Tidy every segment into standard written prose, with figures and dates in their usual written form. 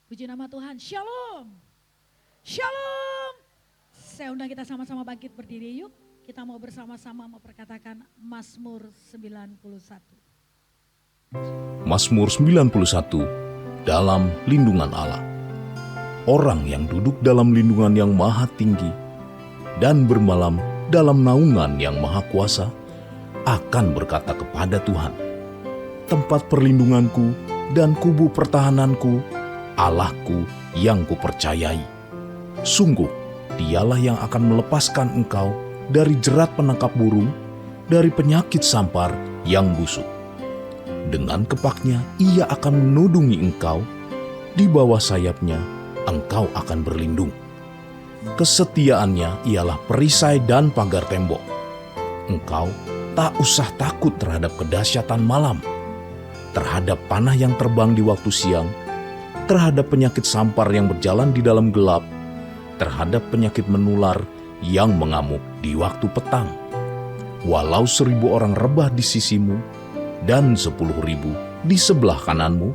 Puji nama Tuhan. Shalom. Shalom. Saya undang kita sama-sama bangkit berdiri yuk. Kita mau bersama-sama memperkatakan Mazmur 91. Mazmur 91 dalam lindungan Allah. Orang yang duduk dalam lindungan yang maha tinggi dan bermalam dalam naungan yang maha kuasa akan berkata kepada Tuhan, tempat perlindunganku dan kubu pertahananku, Allahku yang kupercayai. Sungguh, dialah yang akan melepaskan engkau dari jerat penangkap burung, dari penyakit sampar yang busuk. Dengan kepaknya ia akan menudungi engkau, di bawah sayapnya engkau akan berlindung. Kesetiaannya ialah perisai dan pagar tembok. Engkau tak usah takut terhadap kedahsyatan malam, terhadap panah yang terbang di waktu siang, terhadap penyakit sampar yang berjalan di dalam gelap, terhadap penyakit menular yang mengamuk di waktu petang. Walau 1.000 orang rebah di sisimu dan 10.000 di sebelah kananmu,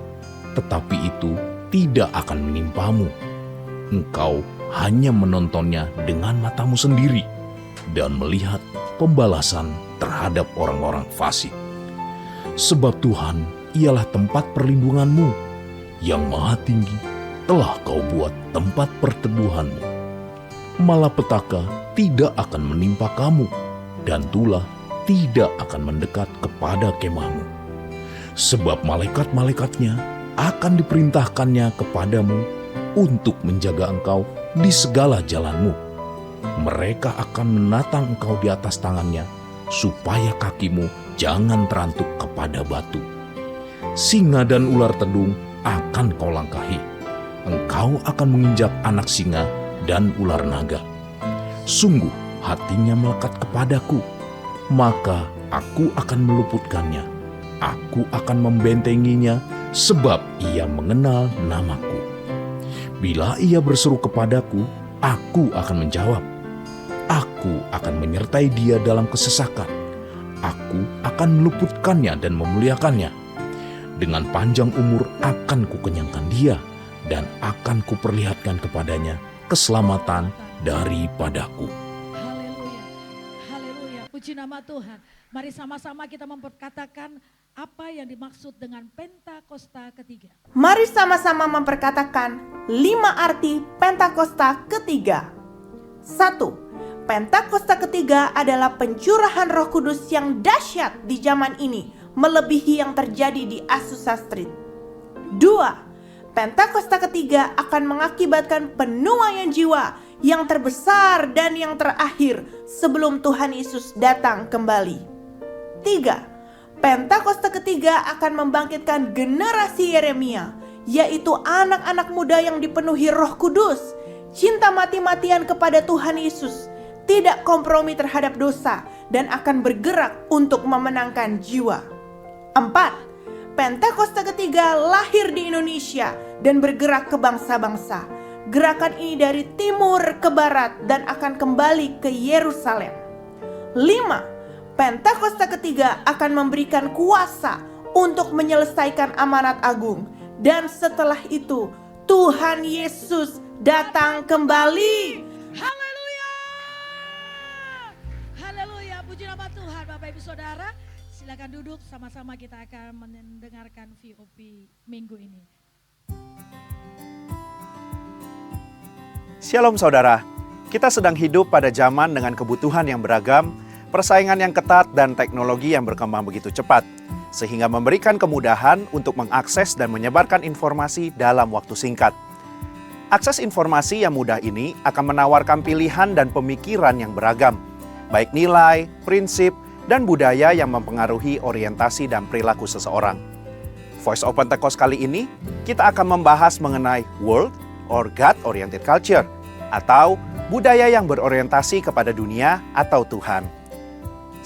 tetapi itu tidak akan menimpamu. Engkau hanya menontonnya dengan matamu sendiri dan melihat pembalasan terhadap orang-orang fasik. Sebab Tuhan ialah tempat perlindunganmu, yang maha tinggi telah kau buat tempat perteduhanmu. Malapetaka tidak akan menimpa kamu, dan tulah tidak akan mendekat kepada kemahmu. Sebab malaikat-malaikatnya akan diperintahkannya kepadamu untuk menjaga engkau di segala jalanmu. Mereka akan menatang engkau di atas tangannya, supaya kakimu jangan terantuk kepada batu. Singa dan ular tedung akan kau langkahi. Engkau akan menginjak anak singa dan ular naga. Sungguh hatinya melekat kepadaku, maka aku akan meluputkannya. Aku akan membentenginya, sebab ia mengenal namaku. Bila ia berseru kepadaku, aku akan menjawab. Aku akan menyertai dia dalam kesesakan. Aku akan meluputkannya dan memuliakannya. Dengan panjang umur akan kukenyangkan dia, dan akan kuperlihatkan kepadanya keselamatan daripadaku. Haleluya. Haleluya. Puji nama Tuhan. Mari sama-sama kita memperkatakan apa yang dimaksud dengan Pentakosta ketiga. Mari sama-sama memperkatakan 5 arti Pentakosta ketiga. 1. Pentakosta ketiga adalah pencurahan Roh Kudus yang dahsyat di zaman ini, melebihi yang terjadi di Azusa Street. 2. Pentakosta ketiga akan mengakibatkan penuaian jiwa yang terbesar dan yang terakhir sebelum Tuhan Yesus datang kembali. 3. Pentakosta ketiga akan membangkitkan generasi Yeremia, yaitu anak-anak muda yang dipenuhi Roh Kudus, cinta mati-matian kepada Tuhan Yesus, tidak kompromi terhadap dosa, dan akan bergerak untuk memenangkan jiwa. 4. Pentakosta ketiga lahir di Indonesia dan bergerak ke bangsa-bangsa. Gerakan ini dari timur ke barat dan akan kembali ke Yerusalem. 5. Pentakosta ketiga akan memberikan kuasa untuk menyelesaikan amanat agung. Dan setelah itu Tuhan Yesus datang kembali. Haleluya. Haleluya. Puji nama Tuhan. Bapak Ibu Saudara, silakan duduk, sama-sama kita akan mendengarkan VOP minggu ini. Shalom saudara, kita sedang hidup pada zaman dengan kebutuhan yang beragam, persaingan yang ketat dan teknologi yang berkembang begitu cepat, sehingga memberikan kemudahan untuk mengakses dan menyebarkan informasi dalam waktu singkat. Akses informasi yang mudah ini akan menawarkan pilihan dan pemikiran yang beragam, baik nilai, prinsip, dan budaya yang mempengaruhi orientasi dan perilaku seseorang. Voice of Pentecost kali ini, kita akan membahas mengenai world or God-oriented culture, atau budaya yang berorientasi kepada dunia atau Tuhan.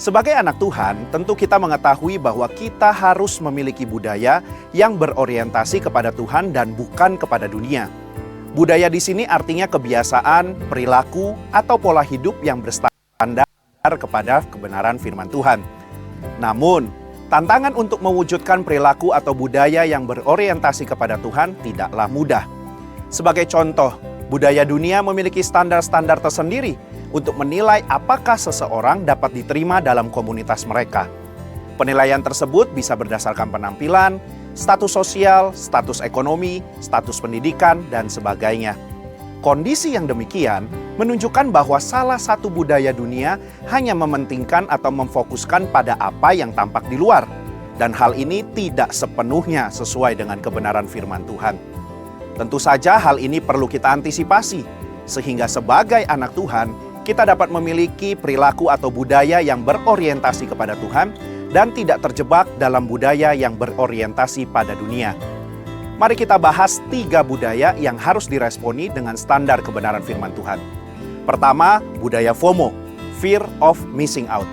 Sebagai anak Tuhan, tentu kita mengetahui bahwa kita harus memiliki budaya yang berorientasi kepada Tuhan dan bukan kepada dunia. Budaya di sini artinya kebiasaan, perilaku, atau pola hidup yang berstandar kepada kebenaran firman Tuhan. Namun, tantangan untuk mewujudkan perilaku atau budaya yang berorientasi kepada Tuhan tidaklah mudah. Sebagai contoh, budaya dunia memiliki standar-standar tersendiri untuk menilai apakah seseorang dapat diterima dalam komunitas mereka. Penilaian tersebut bisa berdasarkan penampilan, status sosial, status ekonomi, status pendidikan, dan sebagainya. Kondisi yang demikian menunjukkan bahwa salah satu budaya dunia hanya mementingkan atau memfokuskan pada apa yang tampak di luar. Dan hal ini tidak sepenuhnya sesuai dengan kebenaran firman Tuhan. Tentu saja hal ini perlu kita antisipasi, sehingga sebagai anak Tuhan, kita dapat memiliki perilaku atau budaya yang berorientasi kepada Tuhan dan tidak terjebak dalam budaya yang berorientasi pada dunia. Mari kita bahas 3 budaya yang harus diresponi dengan standar kebenaran firman Tuhan. Pertama, budaya FOMO, Fear of Missing Out.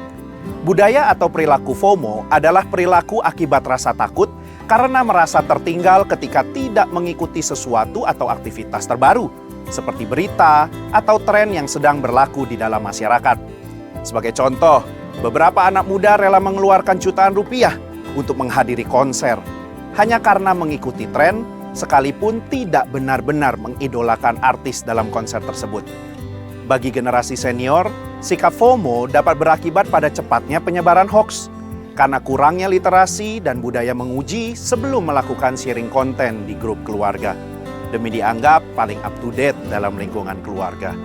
Budaya atau perilaku FOMO adalah perilaku akibat rasa takut karena merasa tertinggal ketika tidak mengikuti sesuatu atau aktivitas terbaru, seperti berita atau tren yang sedang berlaku di dalam masyarakat. Sebagai contoh, beberapa anak muda rela mengeluarkan jutaan rupiah untuk menghadiri konser, hanya karena mengikuti tren, sekalipun tidak benar-benar mengidolakan artis dalam konser tersebut. Bagi generasi senior, sikap FOMO dapat berakibat pada cepatnya penyebaran hoaks, karena kurangnya literasi dan budaya menguji sebelum melakukan sharing konten di grup keluarga, demi dianggap paling up to date dalam lingkungan keluarga.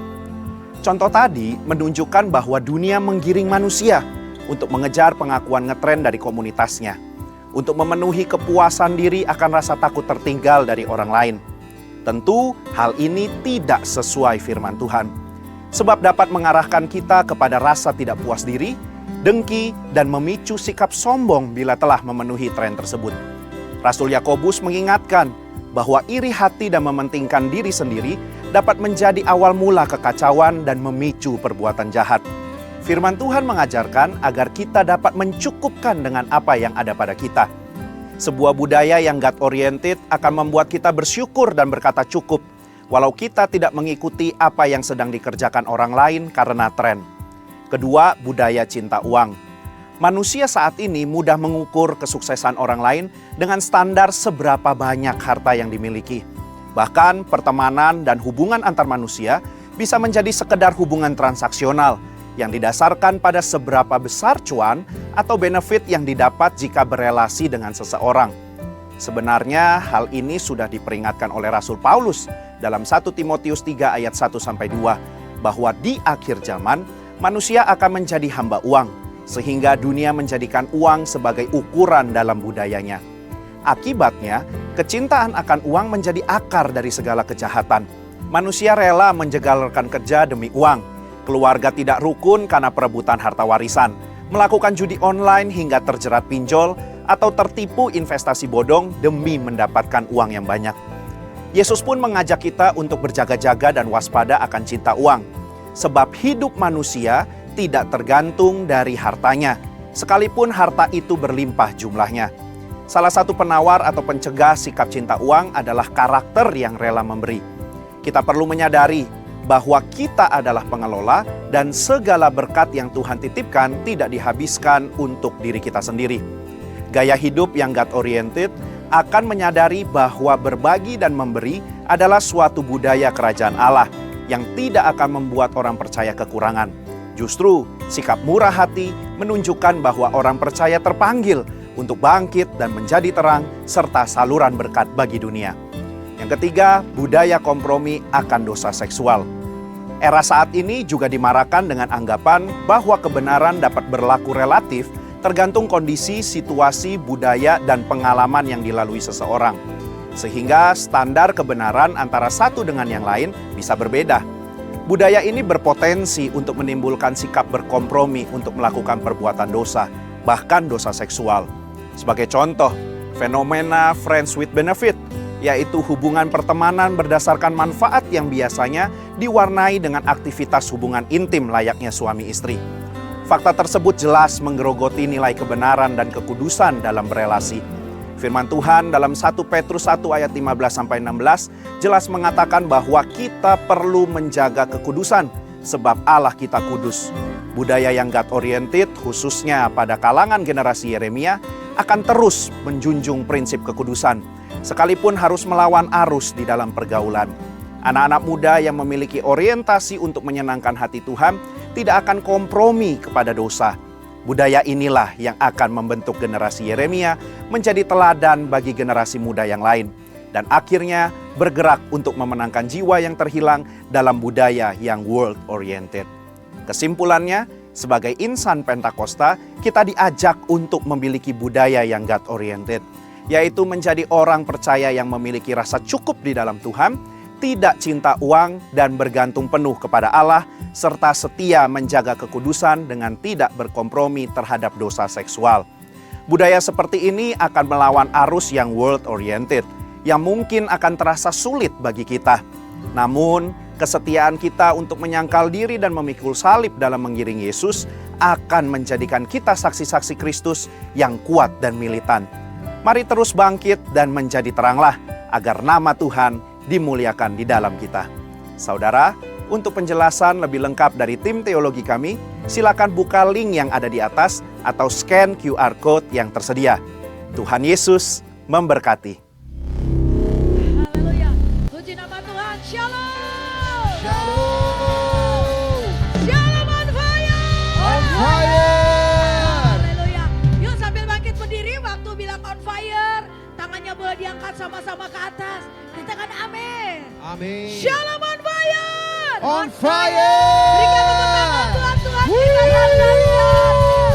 Contoh tadi menunjukkan bahwa dunia menggiring manusia untuk mengejar pengakuan ngetren dari komunitasnya, untuk memenuhi kepuasan diri akan rasa takut tertinggal dari orang lain. Tentu hal ini tidak sesuai firman Tuhan, sebab dapat mengarahkan kita kepada rasa tidak puas diri, dengki, dan memicu sikap sombong bila telah memenuhi tren tersebut. Rasul Yakobus mengingatkan bahwa iri hati dan mementingkan diri sendiri dapat menjadi awal mula kekacauan dan memicu perbuatan jahat. Firman Tuhan mengajarkan agar kita dapat mencukupkan dengan apa yang ada pada kita. Sebuah budaya yang God-oriented akan membuat kita bersyukur dan berkata cukup, walau kita tidak mengikuti apa yang sedang dikerjakan orang lain karena tren. Kedua, budaya cinta uang. Manusia saat ini mudah mengukur kesuksesan orang lain dengan standar seberapa banyak harta yang dimiliki. Bahkan pertemanan dan hubungan antar manusia bisa menjadi sekedar hubungan transaksional yang didasarkan pada seberapa besar cuan atau benefit yang didapat jika berelasi dengan seseorang. Sebenarnya hal ini sudah diperingatkan oleh Rasul Paulus dalam 1 Timotius 3 ayat 1-2 bahwa di akhir zaman manusia akan menjadi hamba uang, sehingga dunia menjadikan uang sebagai ukuran dalam budayanya. Akibatnya, kecintaan akan uang menjadi akar dari segala kejahatan. Manusia rela menjegalkan kerja demi uang, keluarga tidak rukun karena perebutan harta warisan, melakukan judi online hingga terjerat pinjol, atau tertipu investasi bodong demi mendapatkan uang yang banyak. Yesus pun mengajak kita untuk berjaga-jaga dan waspada akan cinta uang. Sebab hidup manusia tidak tergantung dari hartanya, sekalipun harta itu berlimpah jumlahnya. Salah satu penawar atau pencegah sikap cinta uang adalah karakter yang rela memberi. Kita perlu menyadari bahwa kita adalah pengelola dan segala berkat yang Tuhan titipkan tidak dihabiskan untuk diri kita sendiri. Gaya hidup yang God-oriented akan menyadari bahwa berbagi dan memberi adalah suatu budaya kerajaan Allah yang tidak akan membuat orang percaya kekurangan. Justru, sikap murah hati menunjukkan bahwa orang percaya terpanggil untuk bangkit dan menjadi terang serta saluran berkat bagi dunia. Yang ketiga, budaya kompromi akan dosa seksual. Era saat ini juga dimarahkan dengan anggapan bahwa kebenaran dapat berlaku relatif tergantung kondisi, situasi, budaya, dan pengalaman yang dilalui seseorang. Sehingga standar kebenaran antara satu dengan yang lain bisa berbeda. Budaya ini berpotensi untuk menimbulkan sikap berkompromi untuk melakukan perbuatan dosa, bahkan dosa seksual. Sebagai contoh, fenomena friends with benefit, yaitu hubungan pertemanan berdasarkan manfaat yang biasanya diwarnai dengan aktivitas hubungan intim layaknya suami istri. Fakta tersebut jelas menggerogoti nilai kebenaran dan kekudusan dalam berelasi. Firman Tuhan dalam 1 Petrus 1 ayat 15-16 jelas mengatakan bahwa kita perlu menjaga kekudusan sebab Allah kita kudus. Budaya yang God-oriented khususnya pada kalangan generasi Yeremia akan terus menjunjung prinsip kekudusan, sekalipun harus melawan arus di dalam pergaulan. Anak-anak muda yang memiliki orientasi untuk menyenangkan hati Tuhan tidak akan kompromi kepada dosa. Budaya inilah yang akan membentuk generasi Yeremia menjadi teladan bagi generasi muda yang lain. Dan akhirnya bergerak untuk memenangkan jiwa yang terhilang dalam budaya yang world-oriented. Kesimpulannya, sebagai insan Pentakosta, kita diajak untuk memiliki budaya yang God-oriented, yaitu menjadi orang percaya yang memiliki rasa cukup di dalam Tuhan, tidak cinta uang dan bergantung penuh kepada Allah, serta setia menjaga kekudusan dengan tidak berkompromi terhadap dosa seksual. Budaya seperti ini akan melawan arus yang world-oriented, yang mungkin akan terasa sulit bagi kita. Namun, kesetiaan kita untuk menyangkal diri dan memikul salib dalam mengiring Yesus akan menjadikan kita saksi-saksi Kristus yang kuat dan militan. Mari terus bangkit dan menjadi teranglah agar nama Tuhan dimuliakan di dalam kita. Saudara, untuk penjelasan lebih lengkap dari tim teologi kami, silakan buka link yang ada di atas atau scan QR Code yang tersedia. Tuhan Yesus memberkati. Haleluya. Puji nama Tuhan. Shalom. Shalom. Shalom on fire. On fire. Haleluya. Yuk sambil bangkit berdiri waktu bilang on fire. Tangannya boleh diangkat sama-sama ke atas. Katakan amin. Amin. Shalom on fire. On fire. Berikan tepuk tangan Tuhan kita yang dahsyat.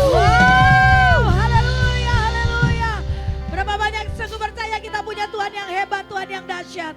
Wow. Haleluya. Haleluya. Berapa banyak sungguh percaya kita punya Tuhan yang hebat, Tuhan yang dahsyat.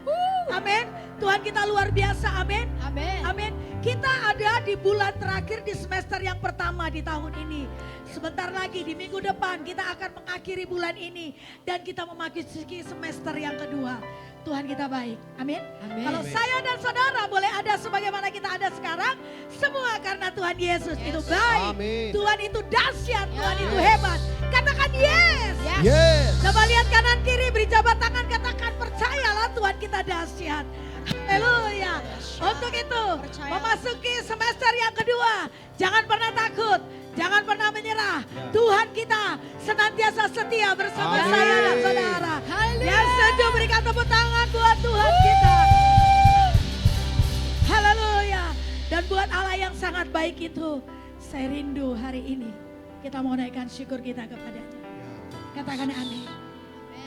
Amin. Tuhan kita luar biasa. Amin. Amin. Amin. Kita ada di bulan terakhir di semester yang pertama di tahun ini. Sebentar lagi di minggu depan kita akan mengakhiri bulan ini. Dan kita memasuki semester yang kedua. Tuhan kita baik. Amin. Amin. Kalau saya dan saudara boleh ada sebagaimana kita ada sekarang. Semua karena Tuhan Yesus itu baik. Amin. Tuhan itu dahsyat. Tuhan itu hebat. Katakan yes. Yes. Coba lihat kanan kiri, beri jabat tangan, katakan percayalah Tuhan kita dahsyat. Haleluya. Untuk itu, memasuki semester yang kedua, jangan pernah takut, jangan pernah menyerah. Tuhan kita senantiasa setia bersama Amin. saya dan saudara. Haleluya. Yang setuju berikan tepuk tangan buat Tuhan kita. Haleluya. Dan buat Allah yang sangat baik itu, saya rindu hari ini kita mau naikkan syukur kita kepadanya. Katakan amin.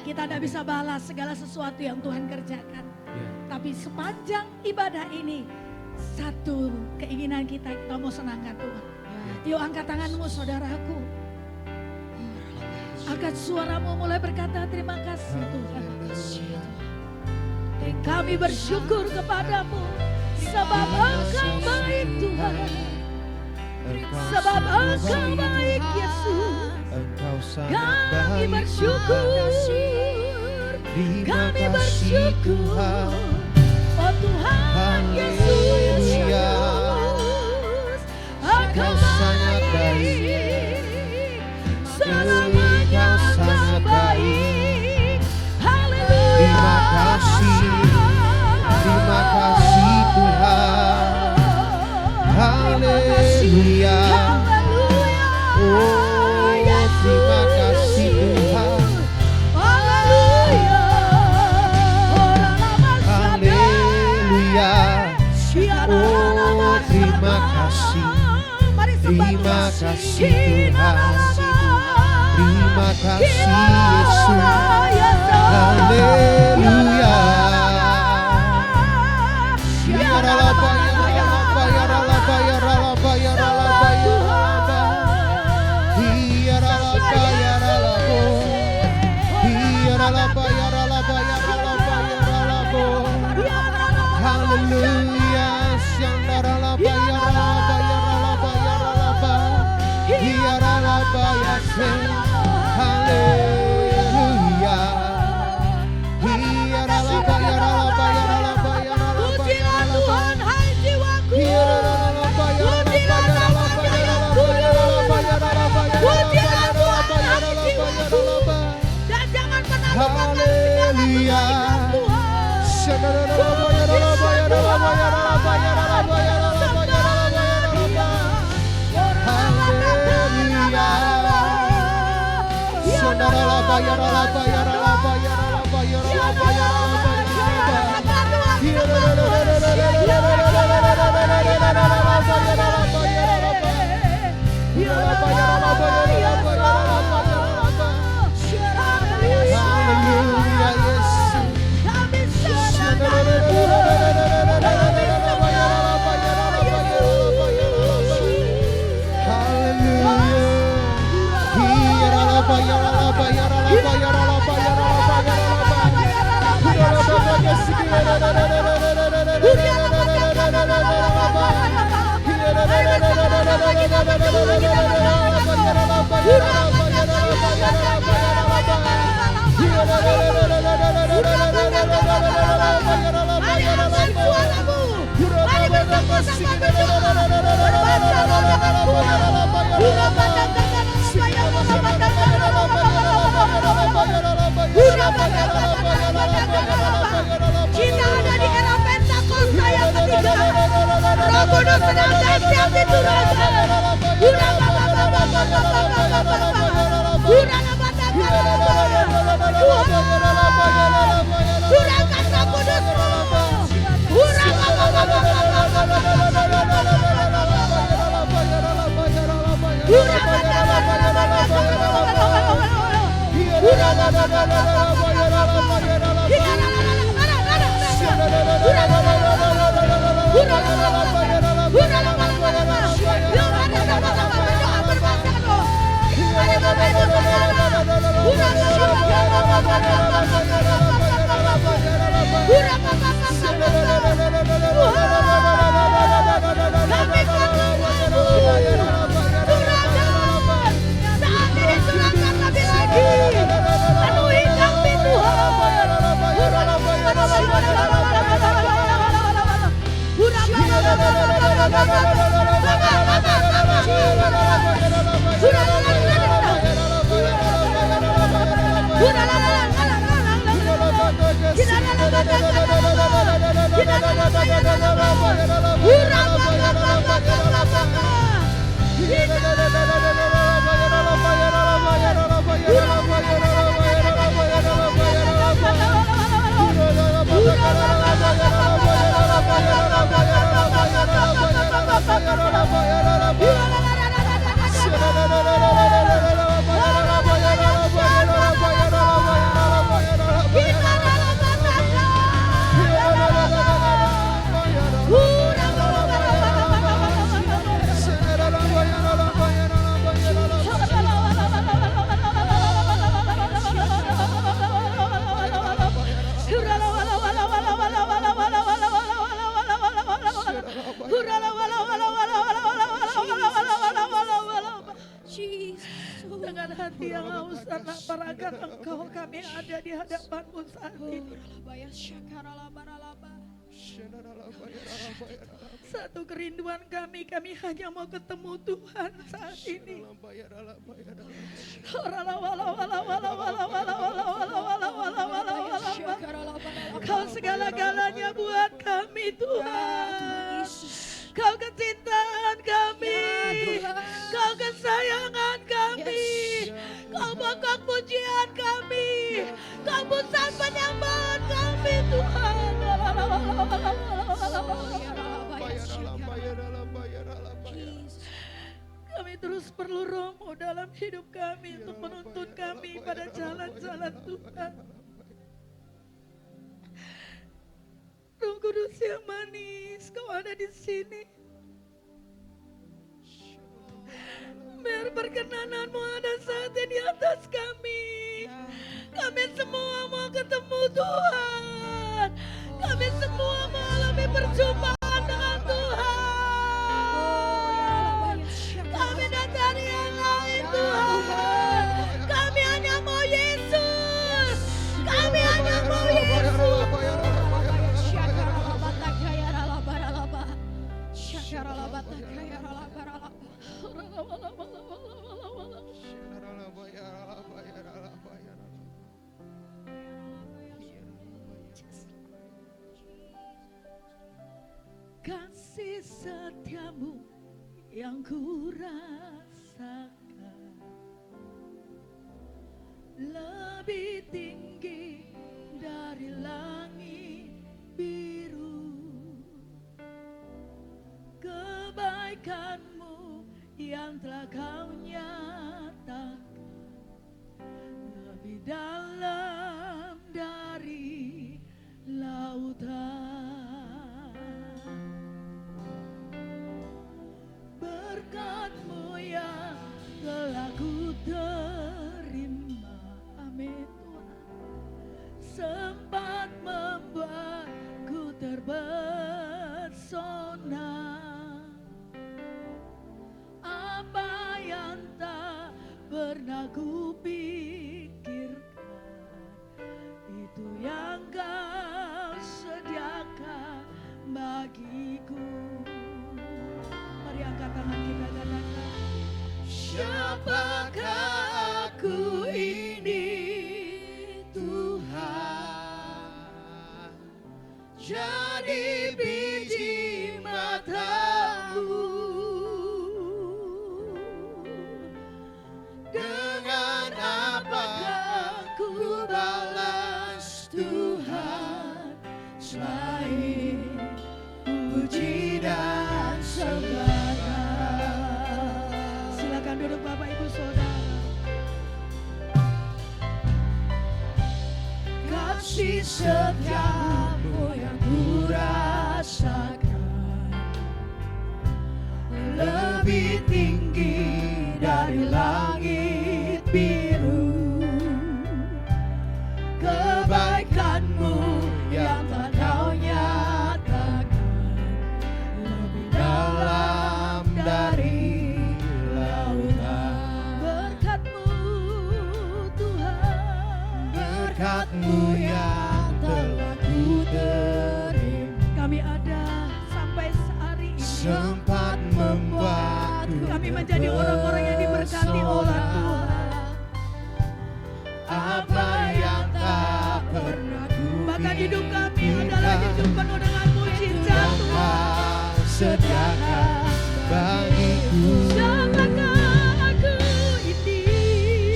Kita tidak bisa balas segala sesuatu yang Tuhan kerjakan. Tapi sepanjang ibadah ini, satu keinginan kita mau senangkan Tuhan. Yuk angkat tanganmu saudaraku. Angkat suaramu mulai berkata terima kasih Tuhan. Kami bersyukur kepadamu. Sebab Engkau baik Tuhan. Sebab Engkau baik Yesus. Kami bersyukur. Kami bersyukur. Oh Tuhan Yesus. Engkau baik. Selamanya Engkau baik. Haleluya. Terima kasih Tuhan. Haleluya. Oh, terima kasih Tuhan. Haleluya. Haleluya. Oh, terima kasih. Terima kasih Tuhan. Terima kasih Yesus. Haleluya. Pujilah Tuhan, hai jiwaku. Pujilah namanya yang kudus. Pujilah Tuhan, hai jiwaku. Dan jangan pernah lupakan segala kebaikan Tuhan. Haleluya. Kita ada di era Pentakosta yang ketiga. Roh Kudus sedang dahsyat diturunkan. Curahkan Roh Kudus-Mu. Dengan hati yang haus dan lapar akan Engkau, kami ada di hadapan-Mu saat ini. Satu kerinduan kami hanya mau ketemu Tuhan saat ini. Kau segala-galanya buat kami Tuhan. Kau kecintaan kami, Kau kesayangan kami, Kau pokok pujian kami, Kau pusat penyembahan kami Tuhan. Kami terus perlu Roh-Mu dalam hidup kami untuk menuntun kami pada jalan-jalan Tuhan. Roh Kudus yang manis, Kau ada di sini. Biar perkenanan-Mu ada saatnya di atas kami. Kami semua mau ketemu Tuhan. Kami semua mengalami perjumpaan dengan Tuhan. Kami datang yang lain Tuhan. Kami hanya mau Yesus. Kami hanya mau Yesus. Kasih setiamu yang ku rasakan lebih tinggi dari langit biru. Kebaikan-Mu yang telah Kau nyatakan lebih dalam dari lautan. Berkat-Mu yang telah ku terima, amin Tuhan, sempat membuatku terpesona. Apa yang tak jadi biji matamu. Dengan apakah ku balas Tuhan selain puji dan sembah. Silakan duduk Bapak Ibu Saudara. Kasih setiamu yang ku rasakan lebih tinggi dari langit biru. Kebaikanmu yang tak kau nyatakan lebih dalam dari lautan. Berkat-Mu Tuhan, Berkat-Mu yang telah ku terima, kami ada sampai sehari ini. sempat membuatku Kami menjadi orang-orang yang diberkati oleh Tuhan. apa yang tak pernah ku Bahkan hidup kami adalah hidup penuh dengan mujizat Tuhan. Kau sediakan bagiku. Siapakah aku ini?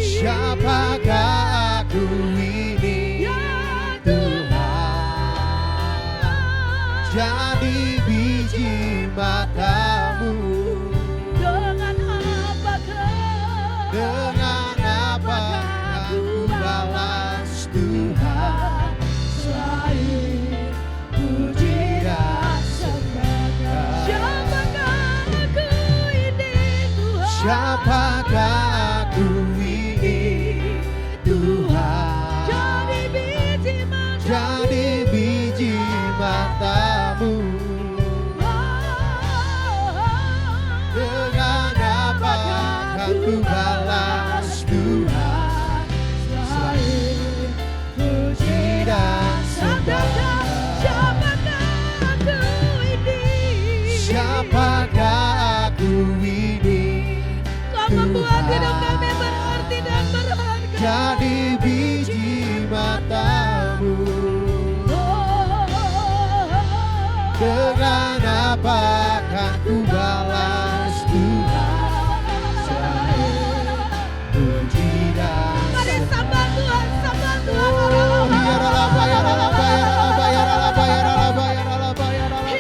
Siapakah aku ini, Ya Tuhan? Jadi biji matamu. Dengan apakah? Dengan apakah ku balas Tuhan Selain puji dan sembah. Siapakah aku ini Tuhan? Siapakah aku ini, Tuhan? Jadi biji matamu. Jadi biji matamu. Dengan apakah ku balas Tuhan selain puji dan sembah. Siapakah aku ini, Kau membuat hidup kami berarti dan berharga. jadi biji matamu. Dengan apakah ku balas Tuhan selain puji dan Mari sembah Tuhan, sembah Tuhan. Oh, hiarala bayarala bayarala bayarala bayarala bayarala bayarala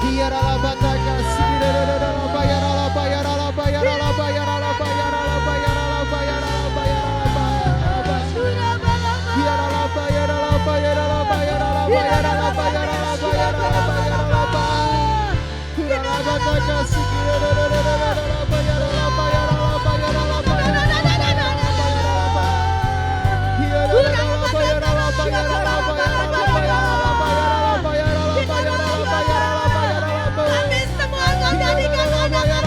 hiarala bataka sirerererala bayarala bayarala bayarala bayarala bayarala bayarala bayarala bayarala hiarala bayarala bayarala bayarala bayarala bayarala bayarala bayarala hiarala bataka sirerererala bayarala bayarala bayarala bayarala Kami semua kau jadikan anak-anak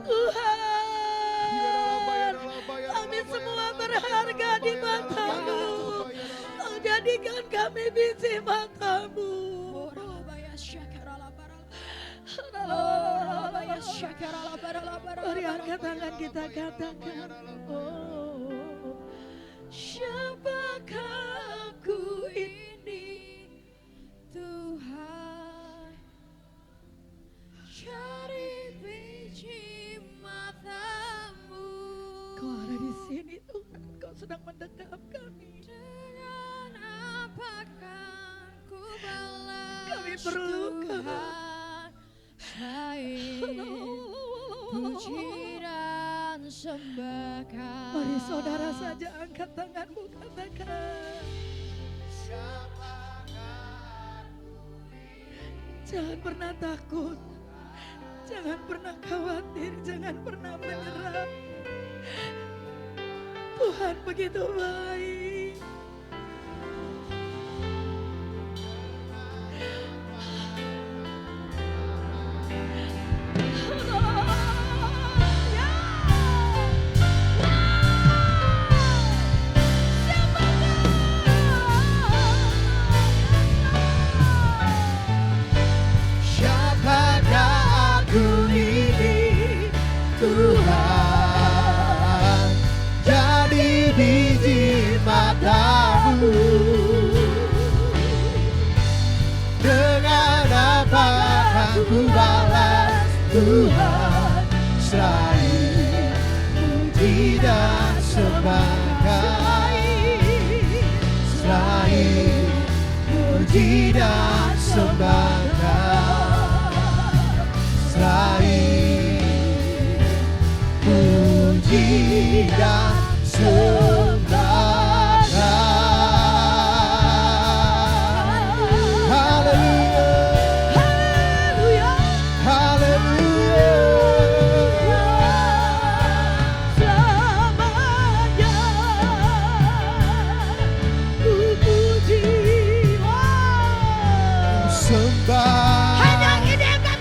Tuhan, kami semua berharga di mata-Mu. Kau jadikan kami biji mata-Mu. Mari angkat tangan kita katakan, oh, siapakah aku ini, Tuhan? Cari biji mata-Mu. Kau ada di sini Tuhan, Kau sedang mendekap kami. Dengan apakah ku balas kami perlu Kau. Puji dan sembah. Mari saudara saja angkat tanganmu, katakan, jangan pernah takut, jangan pernah khawatir, jangan pernah menyerah. Tuhan begitu baik. ku balas Tuhan selain puji dan sembahkan, selain puji dan sembahkan, selain puji dan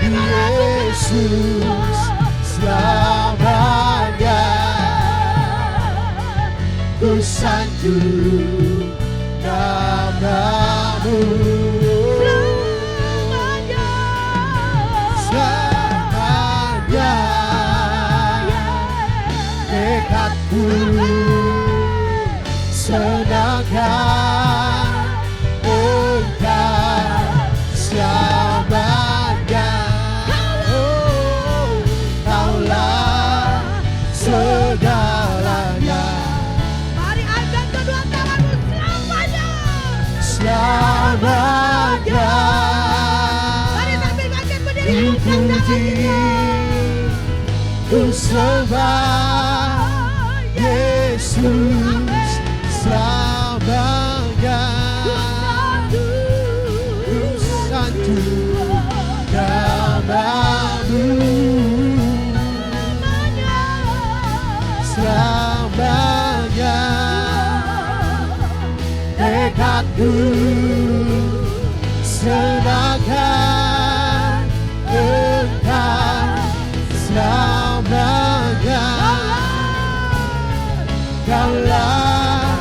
Yesus selamanya, ku sanjung namamu. Selamanya, dekatku senangkan Engkau selamanya. Segalanya. Mari angkat kedua tanganmu selamanya. Selamanya. Mari sambil bangkit berdiri Ku angkat tangan puji, ku sembah Yesus selamanya. Ku sanjung namamu. Selamanya, dekatku senangkan Engkau selamanya. Kaulah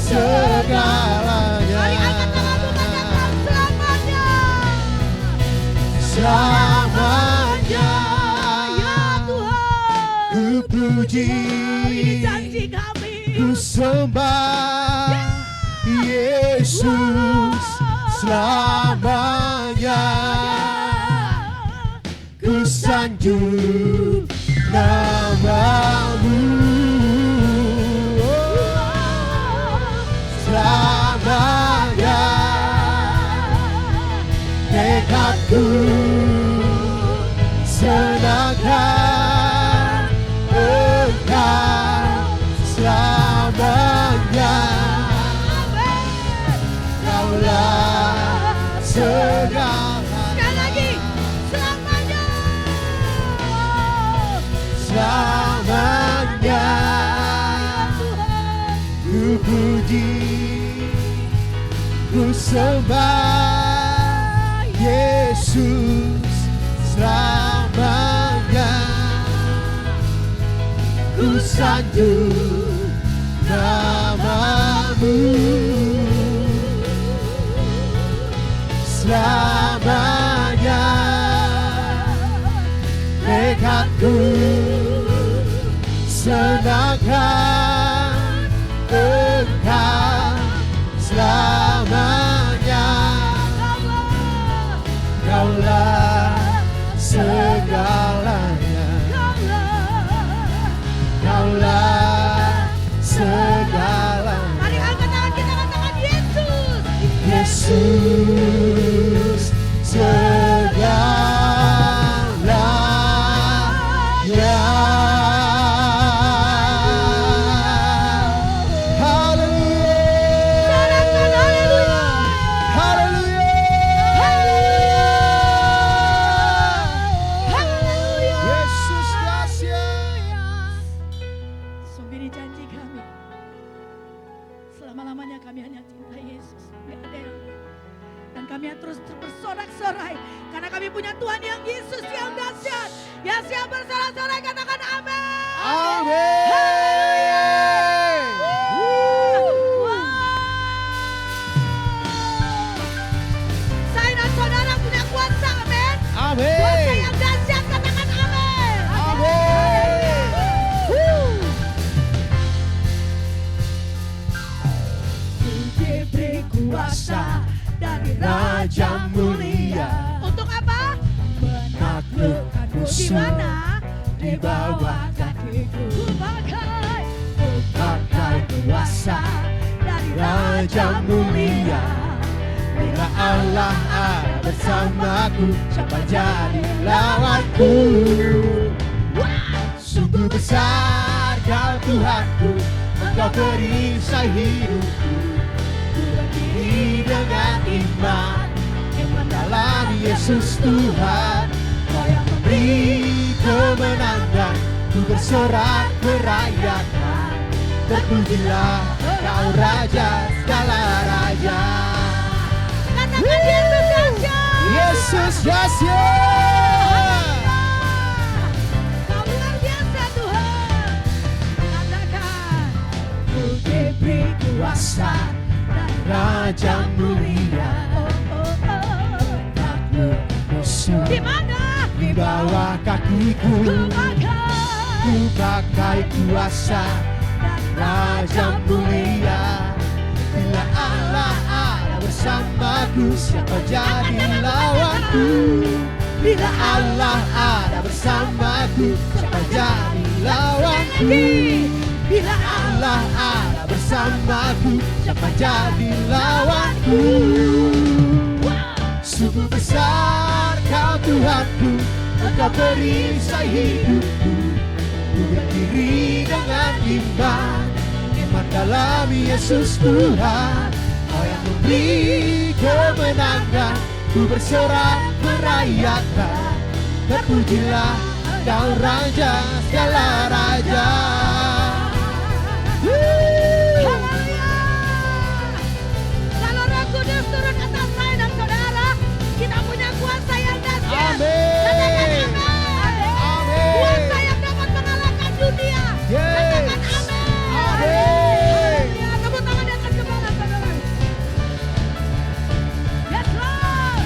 segalanya. Selamanya, ya Tuhan. ku puji, Janji kami. ku sembah Yesus selamanya. Ku sanjung namamu. Selamanya, dekatku senangkan Engkau selamanya. Kaulah segalanya. Sekali lagi, selamanya. Selamanya, ku puji, ku sembah Yesus selamanya. Ku sanjung namamu. Selamanya, dekatku senangkan Engkau selamanya. Kaulah segalanya. Kaulah segalanya. Mari angkat tangan kita, angkat tangan Yesus. Yesus segalanya. Haleluya. Di mana? di bawah kakiku. Ku pakai Pakai kuasa dari Raja mulia. Bila Allah ada bersamaku, siapa jadi lawanku? Sungguh besar Kau Tuhanku, Engkau perisai hidupku. Ku berdiri dengan iman dalam Yesus Tuhan. Kau yang memberi kemenangan, ku bersorak merayakan. Terpujilah Kau Raja segala raja. Katakan Yesus Raja. Yesus Yesus. Kau luar biasa Tuhan. Katakan Ku diberi kuasa dan Raja mulia. Takluk musuh di mana? di bawah kakiku. Ku pakai kuasa Raja mulia. Bila Allah ada bersamaku, siapa jadi lawanku? Bila Allah ada bersamaku, siapa jadi lawanku? Bila Allah ada bersamaku, siapa jadi lawanku? Sungguh besar Kau Tuhanku, Engkau perisai hidupku. Ku berdiri dengan iman dalam Yesus Tuhan. Kau yang memberi kemenangan, ku bersorak merayakan. Terpujilah Kau Raja segala raja. Haleluya. Kalau Roh Kudus turun atas saya dan saudara, kita punya kuasa yang dahsyat. Amin. Katakan amin. Amin. Kuasa yang dapat mengalahkan dunia. Yes. Katakan amin. Amin. Haleluya. Tepuk tangan di atas kepala saudara. Yes Lord.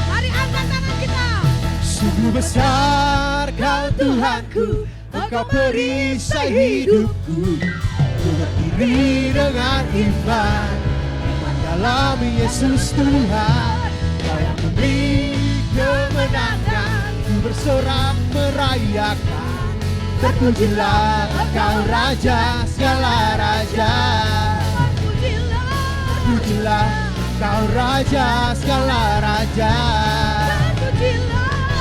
Mari angkat tangan kita. Sungguh besar Kau Tuhanku, Engkau perisai hidupku. Ku berdiri dengan iman dalam Yesus Tuhan. Kau yang memberi kemenangan, ku bersorak merayakan. Terpujilah Kau Raja segala raja. Terpujilah Kau Raja segala raja.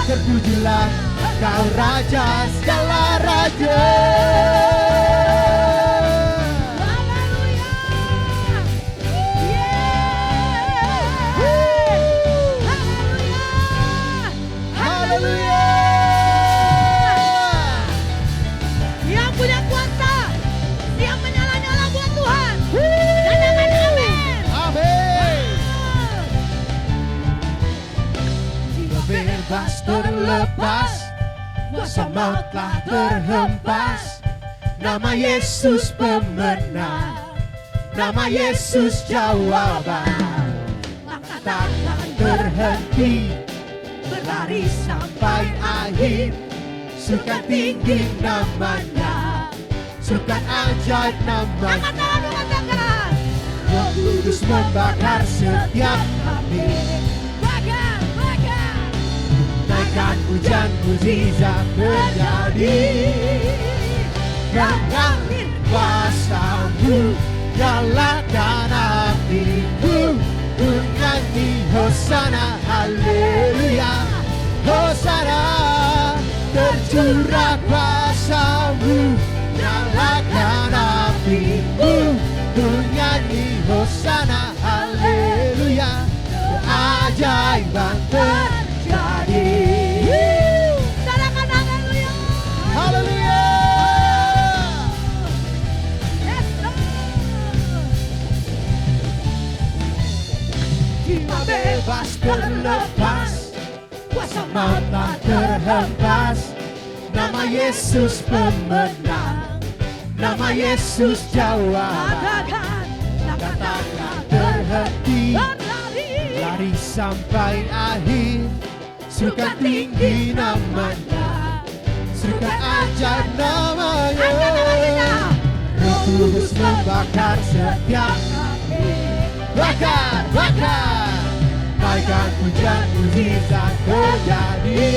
Terpujilah Kau Raja segala raja. Haleluya. Haleluya. Yang punya kuasa, yang menyala-nyala buat Tuhan. Katakan amin. Amin. Jiwa bebas terlepas, kuasa maut telah terhempas. Nama Yesus pemenang, nama Yesus jawaban. Maka takkan berhenti, berlari sampai akhir. Sukan tinggi namanya, sukan ajaib namanya. Angkat tangan katakan. Roh Kudus membakar setiap kami. Bakar, bakar. Naikkan hujan mukjizat terjadi. Renggangin kuasa-Mu, nyalakan api-Mu. Ku nyanyi Hosana, haleluya. Hosana, tercurah kuasa-Mu, nyalakan api-Mu. Ku nyanyi Hosana, haleluya. Keajaiban terjadi. Katakan haleluya. Haleluya. Yes, Lord. Jiwa bebas terlepas, kuasa maut tak terhempas. Nama Yesus pemenang, nama Yesus jawaban. Katakan Terhenti, berlari. lari sampai akhir. Serukan tinggi namanya, serukan ajaib namanya. Angkat tangan kita. Roh Kudus membakar setiap api. Bakar, bakar. Naikkan hujan mukjizat terjadi.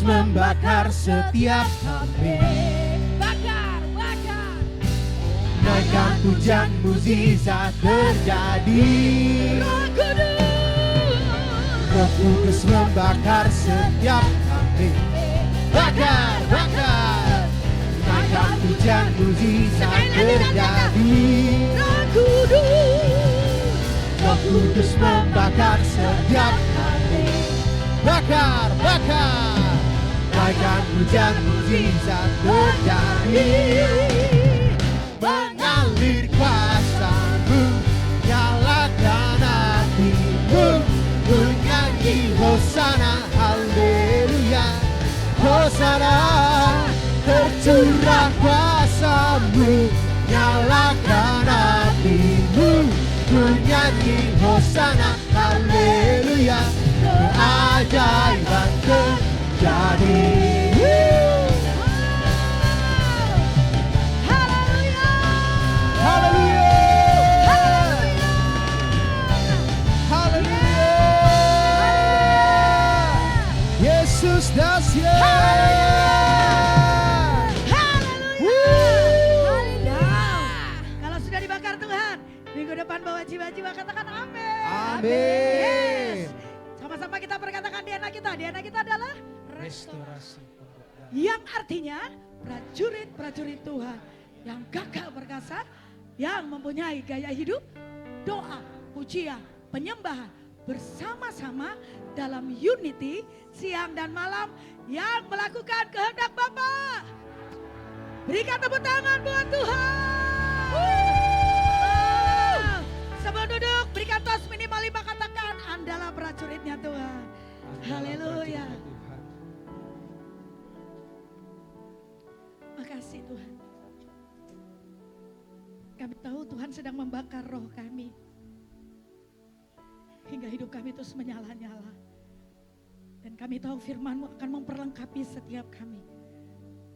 membakar setiap kami. Bakar, bakar. Naikkan hujan mukjizat terjadi. Roh Kudus. Roh Kudus membakar setiap kami. Bakar, bakar. Naikkan hujan mukjizat terjadi. Roh Kudus. Roh Kudus membakar setiap kami. Bakar, bakar. Naikkan hujan mukjizat terjadi. Mengalir kuasa-Mu, nyalakan hatimu. Ku nyanyi Hosana, haleluya. Hosana, tercurah kuasa-Mu, nyalakan hatimu. Ku nyanyi Hosana, haleluya. Keajaiban terjadi. Haleluya. Haleluya. Haleluya. Yesus dahsyat. Haleluya. Kalau sudah dibakar Tuhan, minggu depan bawa jiwa-jiwa, katakan amin. Amin. Yes. Sama-sama kita perkatakan DNA kita. DNA kita adalah Restorasi. yang artinya prajurit-prajurit Tuhan yang gagah perkasa, yang mempunyai gaya hidup, doa, pujian, penyembahan bersama-sama dalam unity siang dan malam yang melakukan kehendak Bapa. Berikan tepuk tangan buat Tuhan. Sebelum duduk, berikan tos minimal 5, katakan Andalah prajuritnya Tuhan. Haleluya. Makasih Tuhan. Kami tahu Tuhan sedang membakar roh kami. Hingga hidup kami terus menyala-nyala. Dan kami tahu firman-Mu akan memperlengkapi setiap kami.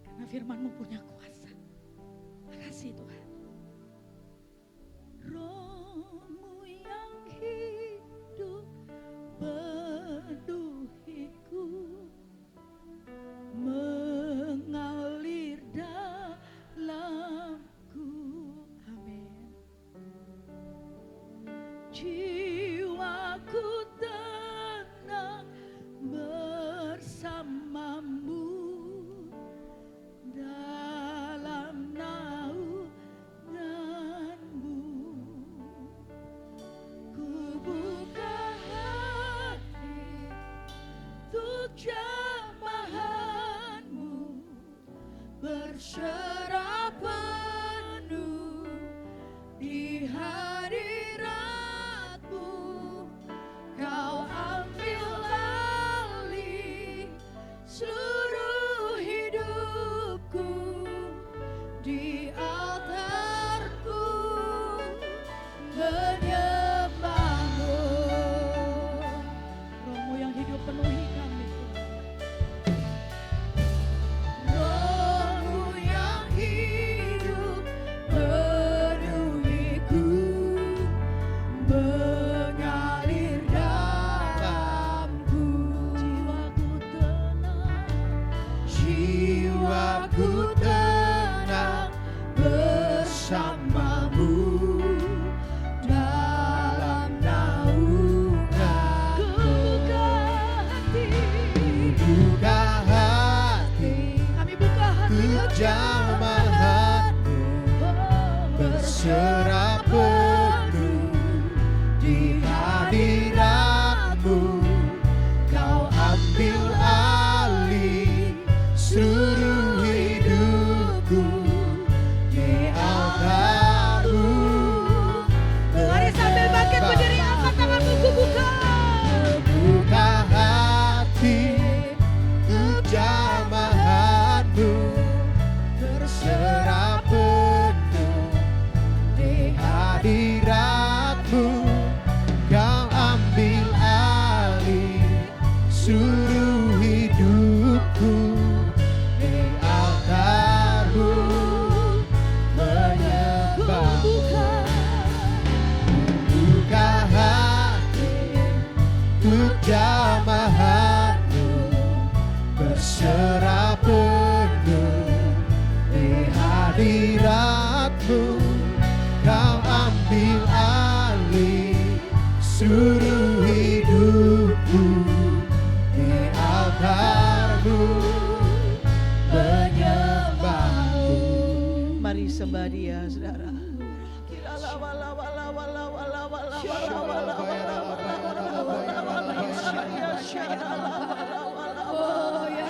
Karena firman-Mu punya kuasa. Makasih Tuhan. Roh-Mu yang hidup penuhiku, mengalir dalamku. Amin. Jiwaku tenang bersama-Mu dalam naungan-Mu. Ku buka hati untuk jamahan-Mu, berserah penuh di hadirat-Mu. Kau ambil alih seluruh hidupku, di altar-Ku menyembah-Mu. Roh-Mu yang hidup penuhi kami. Roh-Mu yang hidup penuhiku, mengalir dalamku. Jiwaku tenang bersama-Mu dalam naungan. Buka hati, Kami buka hati untuk jamahan-Mu, berserah penuh di hadirat-Mu. Kau ambil alih seluruh hidupku, di altar-Mu. Mari sambil bangkit berdiri, angkat tanganmu, ku buka. Buka hati untuk jamahan-Mu, berserah penuh di seluruh hidupku di altarmu menyembahmu. Mari sembah Dia, saudara. Oh, ya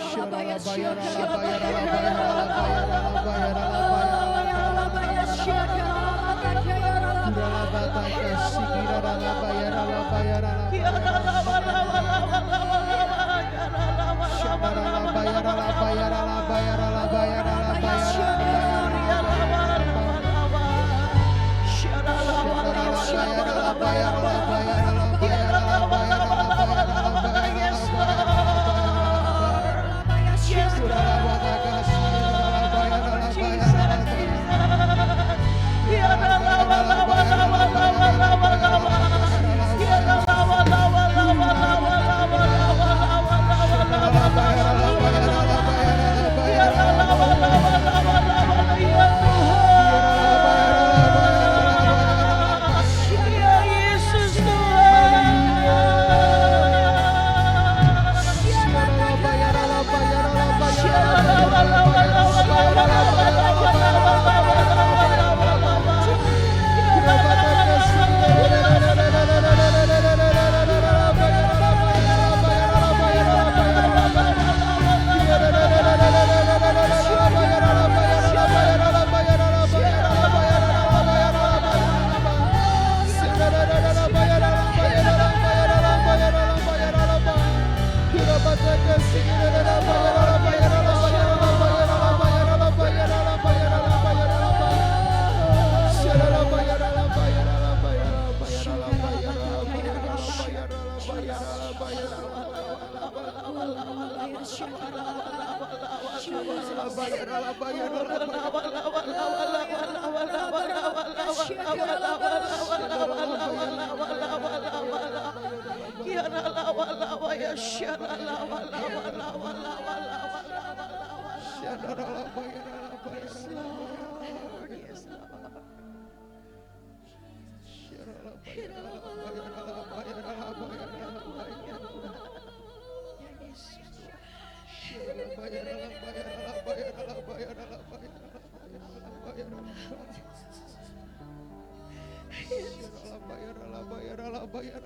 Rabaya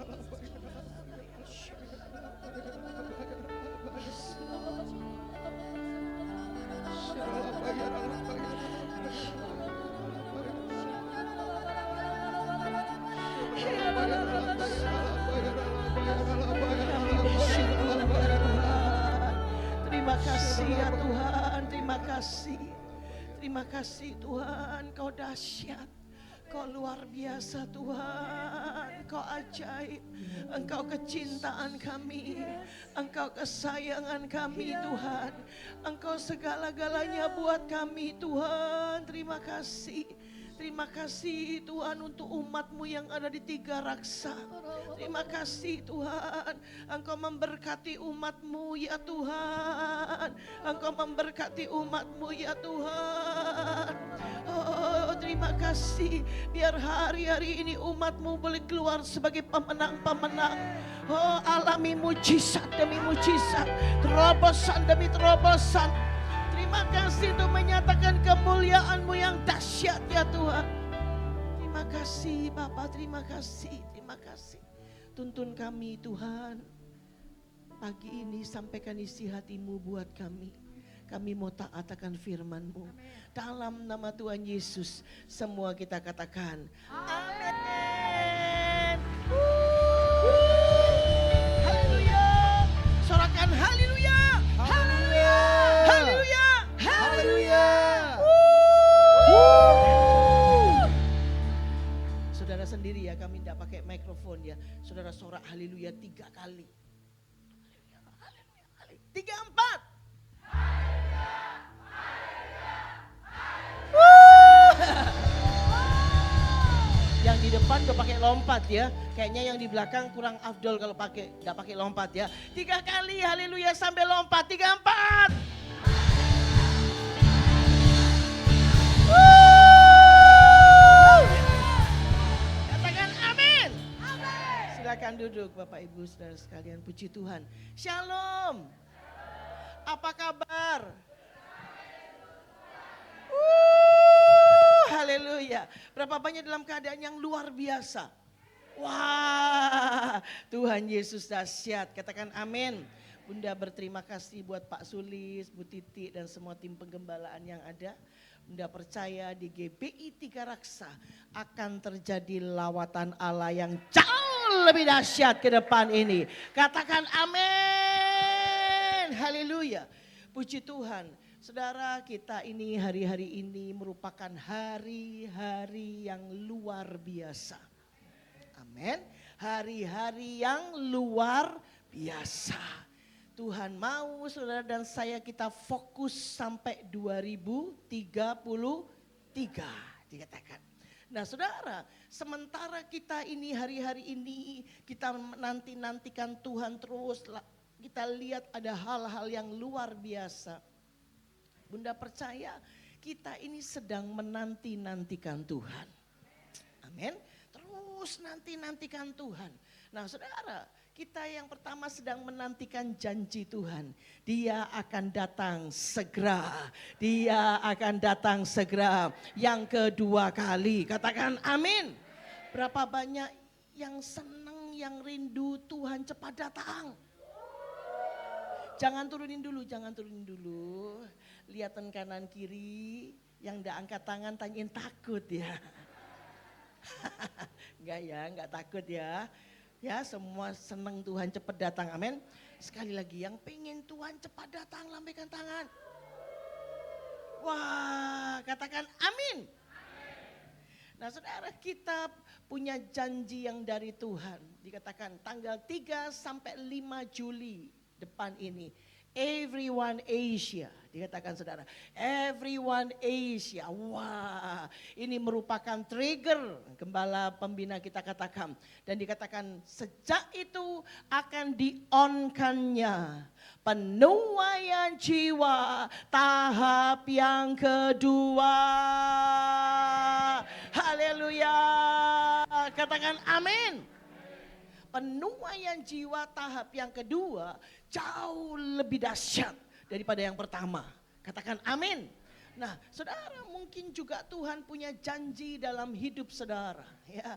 Terima kasih ya Tuhan, terima kasih. Terima kasih Tuhan, Kau dahsyat. Kau luar biasa Tuhan, Kau ajaib. Engkau kecintaan kami, Engkau kesayangan kami Tuhan. Engkau segala-galanya buat kami Tuhan. Terima kasih. Terima kasih Tuhan untuk umat-Mu yang ada di Tiga Raksa. Terima kasih Tuhan, Engkau memberkati umat-Mu ya Tuhan. Engkau memberkati umat-Mu ya Tuhan. Oh terima kasih, biar hari-hari ini umat-Mu boleh keluar sebagai pemenang-pemenang. Oh alami mujizat demi mujizat, terobosan demi terobosan. Terima kasih untuk menyatakan kemuliaan-Mu yang dahsyat ya Tuhan. Terima kasih Bapa, terima kasih, terima kasih. Tuntun kami Tuhan. Pagi ini sampaikan isi hati-Mu buat kami. Kami mau taat akan firman-Mu. Dalam nama Tuhan Yesus semua kita katakan amin. Haleluya. Sorakan haleluya. Haleluya. Haleluya. Haleluya. Saudara sendiri ya, kami tidak pakai mikrofon ya. Saudara sorak haleluya 3 kali. Haleluya, haleluya. 3, 4. Yang di depan udah pakai lompat ya. Kayaknya yang di belakang kurang afdol kalau enggak pakai lompat ya. 3 kali haleluya sampai lompat. 3, 4. Katakan amin. Silakan duduk Bapak Ibu Saudara sekalian, puji Tuhan. Shalom. Apa kabar? Haleluya. Berapa banyak dalam keadaan yang luar biasa. Wah, Tuhan Yesus dahsyat. Katakan amin. Bunda berterima kasih buat Pak Sulis, Bu Titi dan semua tim penggembalaan yang ada. Bunda percaya di GBI Tiga Raksa akan terjadi lawatan Allah yang jauh lebih dahsyat ke depan ini. Katakan amin. Haleluya. Puji Tuhan. Saudara, kita ini hari-hari ini merupakan hari-hari yang luar biasa. Amin. Hari-hari yang luar biasa. Tuhan mau saudara dan saya kita fokus sampai 2033 dikatakan. Nah saudara, sementara kita ini hari-hari ini kita nantikan Tuhan terus, kita lihat ada hal-hal yang luar biasa. Bunda percaya kita ini sedang menantikan Tuhan. Amin. Terus nantikan Tuhan. Nah saudara, kita yang pertama sedang menantikan janji Tuhan. Dia akan datang segera. Dia akan datang segera. Yang kedua kali. Katakan amin. Berapa banyak yang senang, yang rindu Tuhan cepat datang. Jangan turunin dulu. Lihatan kanan kiri. Yang tidak angkat tangan tanyain takut ya. Enggak takut ya. Ya semua senang Tuhan cepat datang, amin. Sekali lagi yang pengen Tuhan cepat datang lambaikan tangan. Wah katakan amin. Nah saudara, kita punya janji yang dari Tuhan. Dikatakan tanggal 3 sampai 5 Juli depan ini. Everyone Asia, dikatakan saudara, everyone Asia. Wah, ini merupakan trigger gembala pembina kita katakan. Dan dikatakan sejak itu akan di-on-kannya penuaian jiwa tahap yang kedua. Haleluya, katakan amin. Penuaian jiwa tahap yang kedua jauh lebih dahsyat daripada yang pertama. Katakan amin. Nah saudara, mungkin juga Tuhan punya janji dalam hidup saudara. Ya,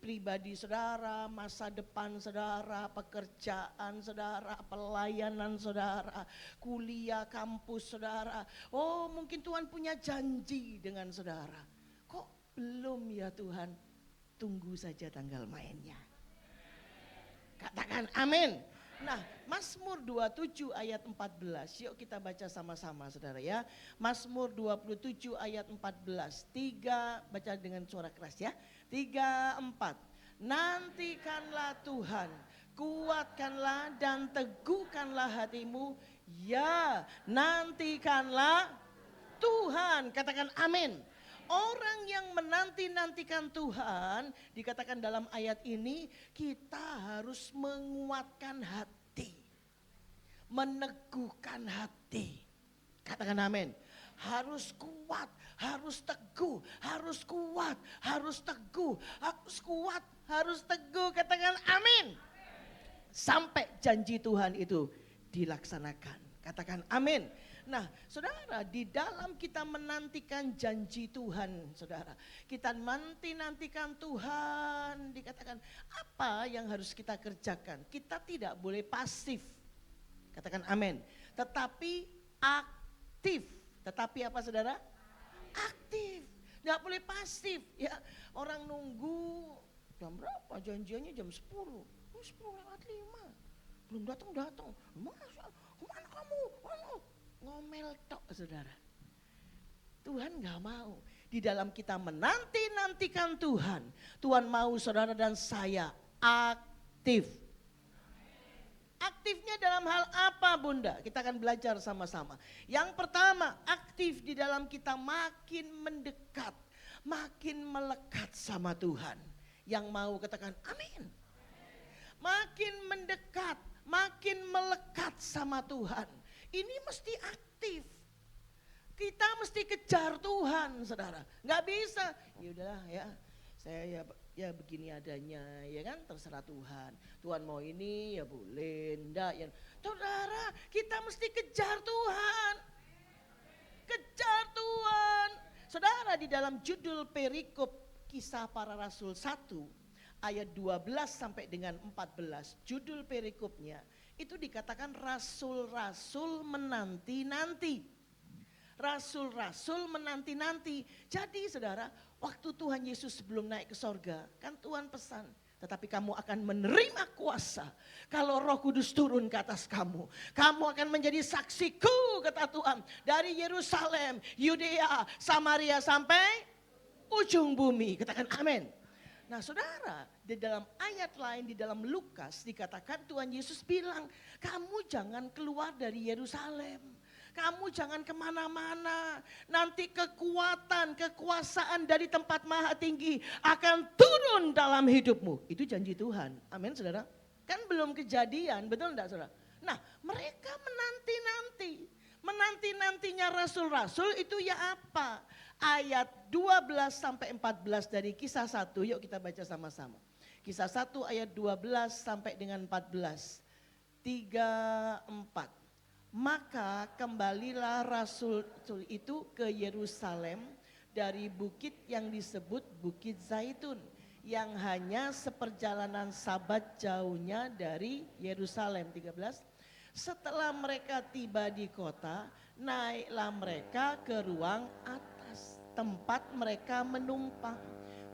pribadi saudara, masa depan saudara, pekerjaan saudara, pelayanan saudara, kuliah, kampus saudara. Oh mungkin Tuhan punya janji dengan saudara. Kok belum ya Tuhan? Tunggu saja tanggal mainnya. Katakan amin. Nah, Mazmur 27 ayat 14. Yuk kita baca sama-sama saudara ya. Mazmur 27 ayat 14. 3, baca dengan suara keras ya. 3, 4. Nantikanlah Tuhan, kuatkanlah dan teguhkanlah hatimu. Ya, nantikanlah Tuhan. Katakan amin. Orang yang menantikan Tuhan, dikatakan dalam ayat ini, kita harus menguatkan hati. Meneguhkan hati. Katakan amin. Harus kuat, harus teguh, harus kuat, harus teguh, harus kuat, harus teguh. Katakan amin. Sampai janji Tuhan itu dilaksanakan. Katakan amin. Nah saudara, di dalam kita menantikan janji Tuhan saudara, kita nantikan Tuhan, dikatakan apa yang harus kita kerjakan. Kita tidak boleh pasif, katakan amin, tetapi aktif. Tetapi apa saudara? Aktif, tidak boleh pasif ya. Orang nunggu jam berapa, janjiannya jam 10, 10:05, belum datang. Masa, kemana kamu? Ngomel tok saudara. Tuhan gak mau. Di dalam kita menantikan Tuhan, Tuhan mau saudara dan saya aktif. Aktifnya dalam hal apa bunda? Kita akan belajar sama-sama. Yang pertama, aktif di dalam kita makin mendekat, makin melekat sama Tuhan. Yang mau katakan amin. Makin mendekat, makin melekat sama Tuhan. Ini mesti aktif. Kita mesti kejar Tuhan, saudara. Nggak bisa. Ya udahlah ya, saya ya ya begini adanya, ya kan, terserah Tuhan. Tuhan mau ini ya boleh, enggak ya. Saudara, kita mesti kejar Tuhan. Kejar Tuhan. Saudara, di dalam judul perikop Kisah Para Rasul 1 ayat 12 sampai dengan 14, judul perikopnya itu dikatakan rasul-rasul menanti-nanti. Rasul-rasul menanti-nanti. Jadi saudara, waktu Tuhan Yesus sebelum naik ke sorga, kan Tuhan pesan, tetapi kamu akan menerima kuasa kalau Roh Kudus turun ke atas kamu. Kamu akan menjadi saksiku, kata Tuhan, dari Yerusalem, Yudea, Samaria sampai ujung bumi. Katakan amin. Nah saudara, di dalam ayat lain di dalam Lukas dikatakan Tuhan Yesus bilang, kamu jangan keluar dari Yerusalem. Kamu jangan kemana-mana, nanti kekuatan, kekuasaan dari tempat maha tinggi akan turun dalam hidupmu. Itu janji Tuhan, amin saudara. Kan belum kejadian, betul enggak saudara? Nah mereka menanti-nanti, menanti-nantinya rasul-rasul itu ya apa? Ayat 12 sampai 14 dari kisah 1, yuk kita baca sama-sama. Kisah 1 ayat 12 sampai dengan 14, 3, 4. Maka kembalilah rasul itu ke Yerusalem dari bukit yang disebut Bukit Zaitun, yang hanya seperjalanan sabat jauhnya dari Yerusalem. 13. Setelah mereka tiba di kota, naiklah mereka ke ruang atas, tempat mereka menumpang.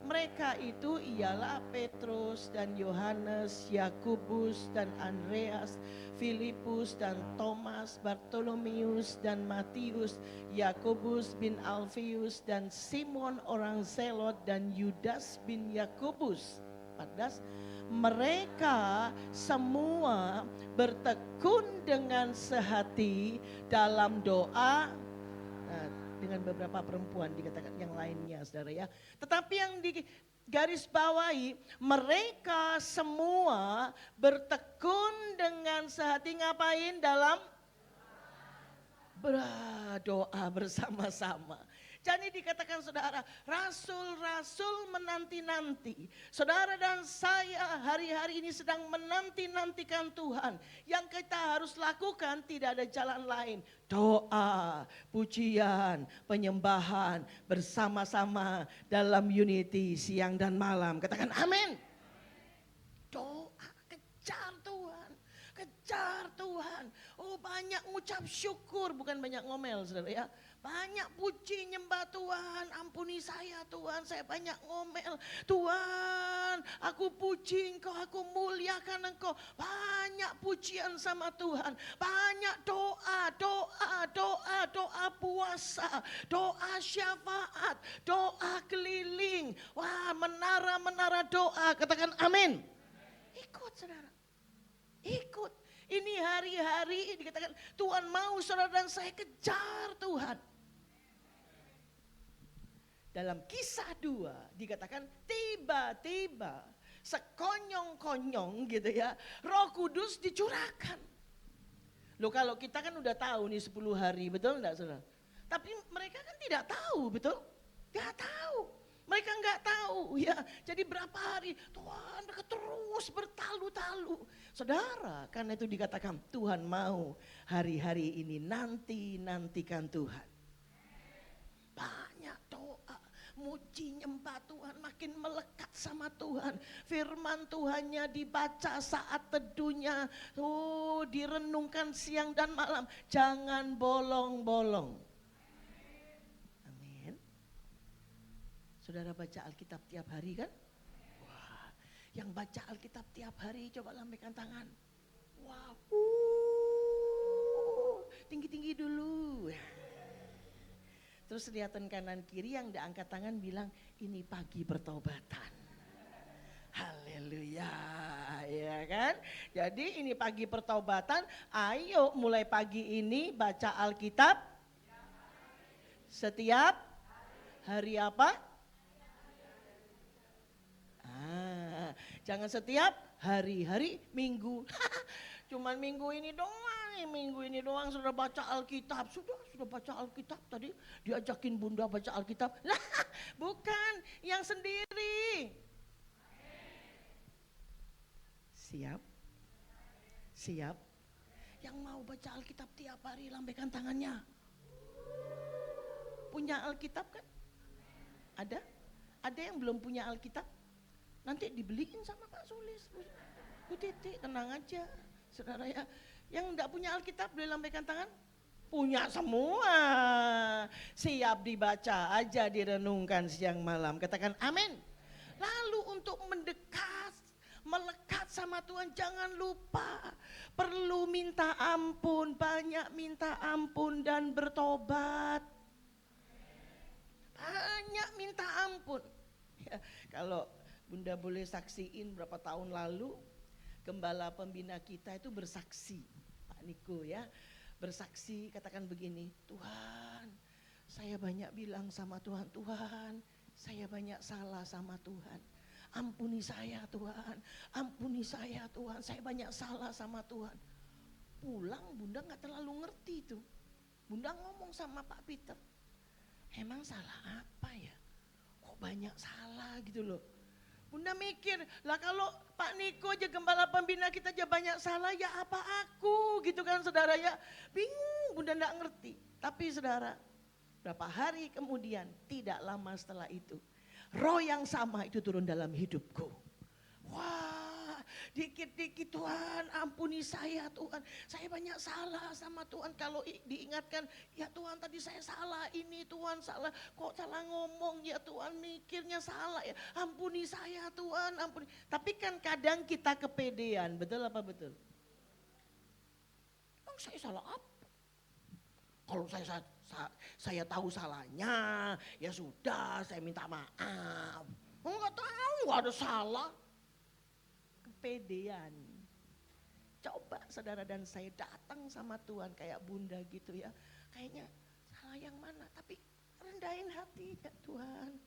Mereka itu ialah Petrus dan Yohanes, Yakobus dan Andreas, Filipus dan Thomas, Bartolomeus dan Matius, Yakobus bin Alfeus dan Simon orang Zelot dan Yudas bin Yakobus. 14. Mereka semua bertekun dengan sehati dalam doa. Dengan beberapa perempuan dikatakan yang lainnya saudara ya. Tetapi yang di garis bawahi, mereka semua bertekun dengan sehati ngapain? Dalam berdoa bersama-sama. Jadi dikatakan saudara, rasul-rasul menanti-nanti. Saudara dan saya hari-hari ini sedang menanti-nantikan Tuhan. Yang kita harus lakukan tidak ada jalan lain. Doa, pujian, penyembahan bersama-sama dalam unity siang dan malam. Katakan amin. Doa, kejar Tuhan. Kejar Tuhan. Oh banyak ngucap syukur, bukan banyak ngomel saudara ya. Banyak puji nyembah Tuhan, ampuni saya Tuhan, saya banyak ngomel. Tuhan, aku puji Engkau, aku muliakan Engkau. Banyak pujian sama Tuhan, banyak doa, doa puasa, doa syafaat, doa keliling. Wah menara-menara doa, katakan amin. Ikut saudara, ikut. Ini hari-hari dikatakan Tuhan mau saudara dan saya kejar Tuhan. Dalam kisah 2 dikatakan tiba-tiba sekonyong-konyong gitu ya, Roh Kudus dicurahkan. Loh kalau kita kan udah tahu nih 10 hari, betul enggak saudara? Tapi mereka kan tidak tahu, betul? Tidak tahu. Mereka enggak tahu ya. Jadi berapa hari Tuhan mereka terus bertalu-talu. Saudara, karena itu dikatakan Tuhan mau hari-hari ini nantikan Tuhan. Banyak doa, muji nyembah Tuhan, makin melekat sama Tuhan. Firman Tuhannya dibaca saat teduhnya, direnungkan siang dan malam. Jangan bolong-bolong. Amin. Saudara baca Alkitab tiap hari kan? Wah, yang baca Alkitab tiap hari coba lambaikan tangan. Wow, tinggi-tinggi dulu. Terus lihatan kanan kiri yang diangkat tangan bilang ini pagi pertobatan. Haleluya, ya kan? Jadi ini pagi pertobatan, ayo mulai pagi ini baca Alkitab setiap hari apa? Jangan setiap hari-hari Minggu. Cuman minggu ini doang sudah baca Alkitab. Sudah baca Alkitab tadi diajakin bunda baca Alkitab. Lah, bukan yang sendiri. Siap? Siap? Yang mau baca Alkitab tiap hari lambaikan tangannya. Punya Alkitab kan? Ada? Ada yang belum punya Alkitab? Nanti dibeliin sama Pak Sulis. Bu Titi, tenang aja. Saudara ya, yang enggak punya Alkitab boleh lambaikan tangan? Punya semua. Siap dibaca aja, direnungkan siang malam. Katakan amin. Lalu untuk mendekat, melekat sama Tuhan, jangan lupa perlu minta ampun, banyak minta ampun dan bertobat. Banyak minta ampun. Ya, kalau Bunda boleh saksiin berapa tahun lalu, gembala pembina kita itu bersaksi, Pak Niko ya, bersaksi katakan begini, Tuhan saya banyak bilang sama Tuhan, Tuhan saya banyak salah sama Tuhan. Ampuni saya Tuhan, ampuni saya Tuhan, saya banyak salah sama Tuhan. Pulang Bunda gak terlalu ngerti tuh. Bunda ngomong sama Pak Peter, emang salah apa ya? Kok banyak salah gitu loh. Bunda mikir, lah kalau Pak Niko aja gembala pembina kita aja banyak salah, ya apa aku gitu kan saudara ya. Bingung, Bunda gak ngerti. Tapi saudara, berapa hari kemudian, tidak lama setelah itu, roh yang sama itu turun dalam hidupku. Wah, dikit-dikit Tuhan ampuni saya Tuhan. Saya banyak salah sama Tuhan. Kalau diingatkan, ya Tuhan tadi saya salah ini Tuhan salah. Kok salah ngomong ya Tuhan, mikirnya salah ya. Ampuni saya Tuhan, ampuni. Tapi kan kadang kita kepedean, betul apa betul? Emang saya salah apa? Kalau saya tahu salahnya, ya sudah saya minta maaf. Enggak tahu, enggak ada salah. Kepedean. Coba saudara dan saya datang sama Tuhan kayak Bunda gitu ya. Kayaknya salah yang mana, tapi rendahin hati ya Tuhan.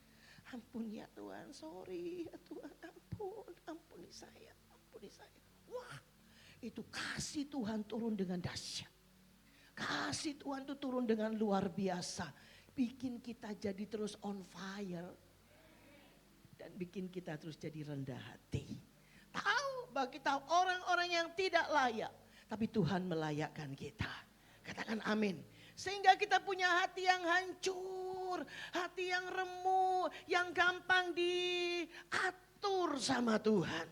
Ampun ya Tuhan, sorry ya Tuhan, ampuni saya, ampuni saya. Wah, itu kasih Tuhan turun dengan dahsyat. Kasih Tuhan itu turun dengan luar biasa. Bikin kita jadi terus on fire. Dan bikin kita terus jadi rendah hati. Tahu bahwa kita orang-orang yang tidak layak. Tapi Tuhan melayakkan kita. Katakan amin. Sehingga kita punya hati yang hancur. Hati yang remuk. Yang gampang diatur sama Tuhan.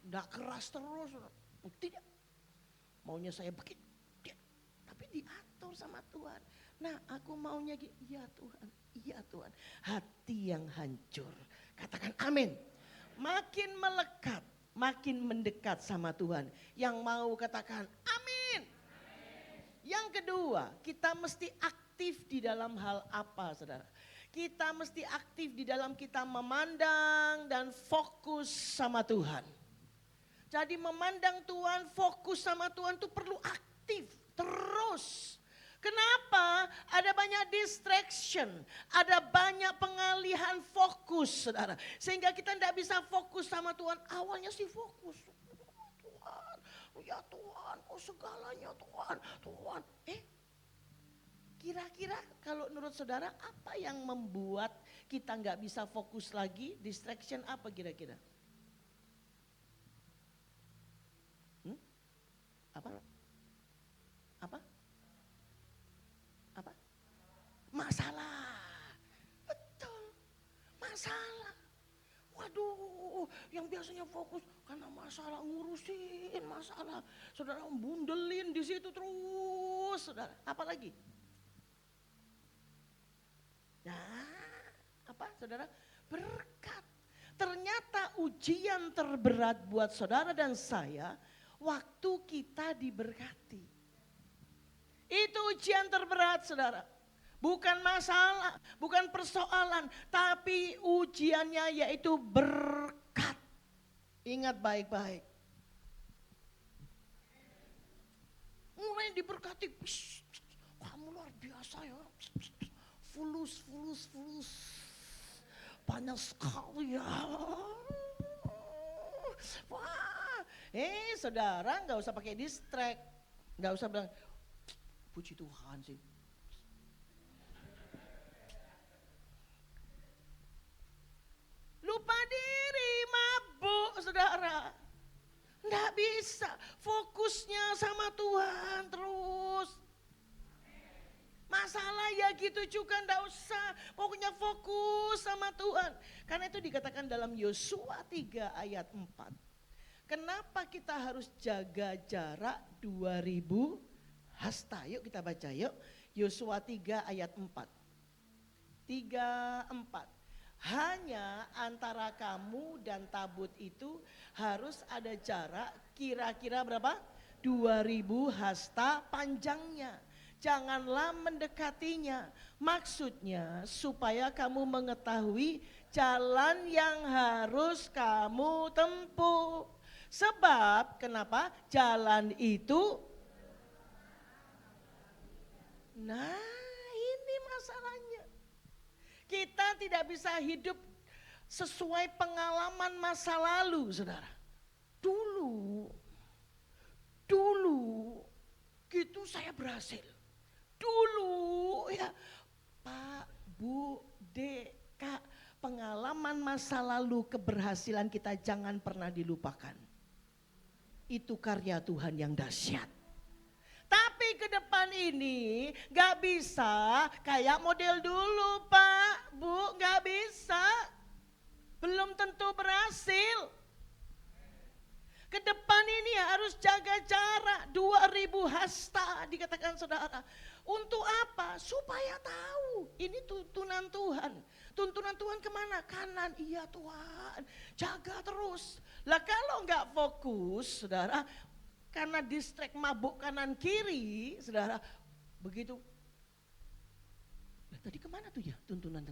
Tidak keras terus. Tidak. Maunya saya begitu, tapi diatur sama Tuhan. Nah aku maunya gitu, iya Tuhan, iya Tuhan. Hati yang hancur, katakan amin. Makin melekat, makin mendekat sama Tuhan. Yang mau katakan amin. Yang kedua, kita mesti aktif di dalam hal apa saudara? Kita mesti aktif di dalam kita memandang dan fokus sama Tuhan. Jadi memandang Tuhan, fokus sama Tuhan itu perlu aktif terus. Kenapa? Ada banyak distraction, ada banyak pengalihan fokus saudara. Sehingga kita tidak bisa fokus sama Tuhan. Awalnya sih fokus. Tuhan, ya Tuhan, oh segalanya Tuhan, Tuhan. Kira-kira kalau menurut saudara apa yang membuat kita nggak bisa fokus lagi? Distraction apa kira-kira? Apa? Apa? Apa? Masalah. Betul. Masalah. Waduh, yang biasanya fokus karena masalah, ngurusin masalah. Saudara bundelin di situ terus, saudara. Apa lagi? Nah, apa saudara? Berkat. Ternyata ujian terberat buat saudara dan saya waktu kita diberkati. Itu ujian terberat saudara. Bukan masalah, bukan persoalan, tapi ujiannya yaitu berkat. Ingat baik-baik. Mulai diberkati, kamu luar biasa ya. Fulus. Banyak sekali ya. Wah, saudara nggak usah pakai distract, nggak usah bilang puji Tuhan sih. Lupa diri, mabuk, saudara. bisa. Fokusnya sama Tuhan terus. Masalah ya gitu juga, enggak usah. Pokoknya fokus sama Tuhan. Karena itu dikatakan dalam Yosua 3 ayat 4. Kenapa kita harus jaga jarak 2000 hasta? Yuk kita baca yuk. Yosua 3 ayat 4. 3, 4. Hanya antara kamu dan tabut itu harus ada jarak kira-kira berapa? 2000 hasta panjangnya. Janganlah mendekatinya. Maksudnya supaya kamu mengetahui jalan yang harus kamu tempuh. Sebab kenapa? Jalan itu. Nah, ini masalahnya. Kita tidak bisa hidup sesuai pengalaman masa lalu, saudara. Dulu gitu saya berhasil. Dulu ya Pak, Bu, Dek, Kak, pengalaman masa lalu keberhasilan kita jangan pernah dilupakan. Itu karya Tuhan yang dahsyat. Tapi ke depan ini gak bisa kayak model dulu Pak, Bu, gak bisa. Belum tentu berhasil. Ke depan ini harus jaga jarak 2000 hasta dikatakan saudara. Untuk apa? Supaya tahu ini tuntunan Tuhan. Tuntunan Tuhan kemana? Kanan, iya Tuhan. Jaga terus. Lah kalau enggak fokus saudara, karena distrek mabuk kanan kiri saudara, begitu. Lah tadi kemana tuh ya tuntunan?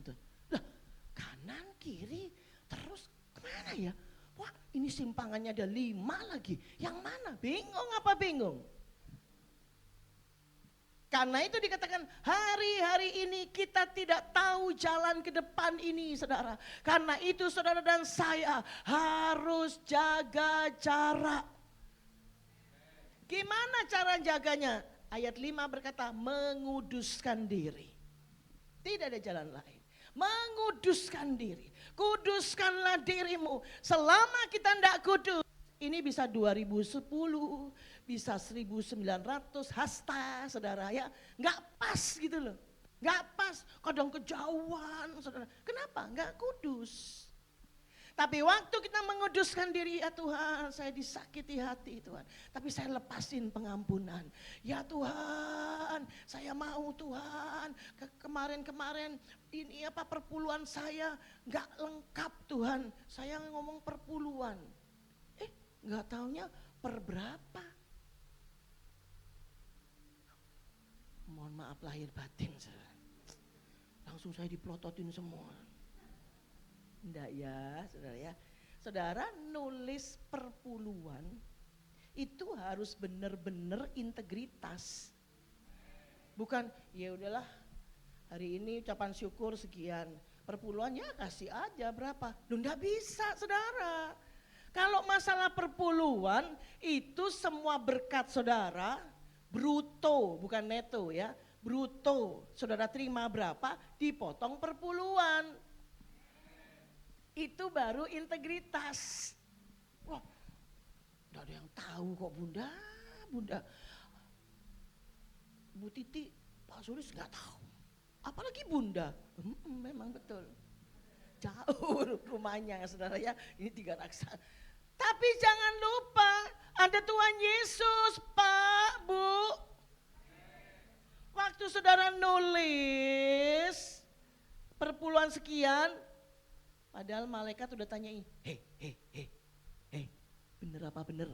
Lah kanan kiri terus kemana ya? Wah ini simpangannya ada 5 lagi. Yang mana? Bingung apa bingung? Karena itu dikatakan hari-hari ini kita tidak tahu jalan ke depan ini saudara. Karena itu saudara dan saya harus jaga jarak. Gimana cara jaganya? Ayat 5 berkata menguduskan diri. Tidak ada jalan lain. Menguduskan diri. Kuduskanlah dirimu. Selama kita tidak kudus. Ini bisa 2010, bisa 1900 hasta saudara ya. Nggak pas gitu loh. Nggak pas, kadang kejauhan saudara. Kenapa? Nggak kudus. Tapi waktu kita menguduskan diri, ya Tuhan saya disakiti hati Tuhan. Tapi saya lepasin pengampunan. Ya Tuhan saya mau Tuhan. Kemarin-kemarin ini apa perpuluhan saya gak lengkap Tuhan. Saya ngomong perpuluhan. Gak taunya per berapa. Mohon maaf lahir batin saudara. Langsung saya dipelototin semua. Enggak ya saudara ya. Saudara nulis perpuluhan itu harus benar-benar integritas. Bukan ya udahlah hari ini ucapan syukur sekian. Perpuluhannya kasih aja berapa. Loh enggak bisa saudara. Kalau masalah perpuluhan itu semua berkat saudara bruto bukan neto ya. Bruto saudara terima berapa dipotong perpuluhan. Itu baru integritas. Wah, gak ada yang tahu kok bunda. Bu Titi, Pak Sulis gak tahu. Apalagi bunda, memang betul. Jauh rumahnya saudara ya, ini 3 raksa. Tapi jangan lupa ada Tuhan Yesus Pak, Bu. Waktu saudara nulis perpuluhan sekian, padahal malaikat udah tanyain, bener apa bener,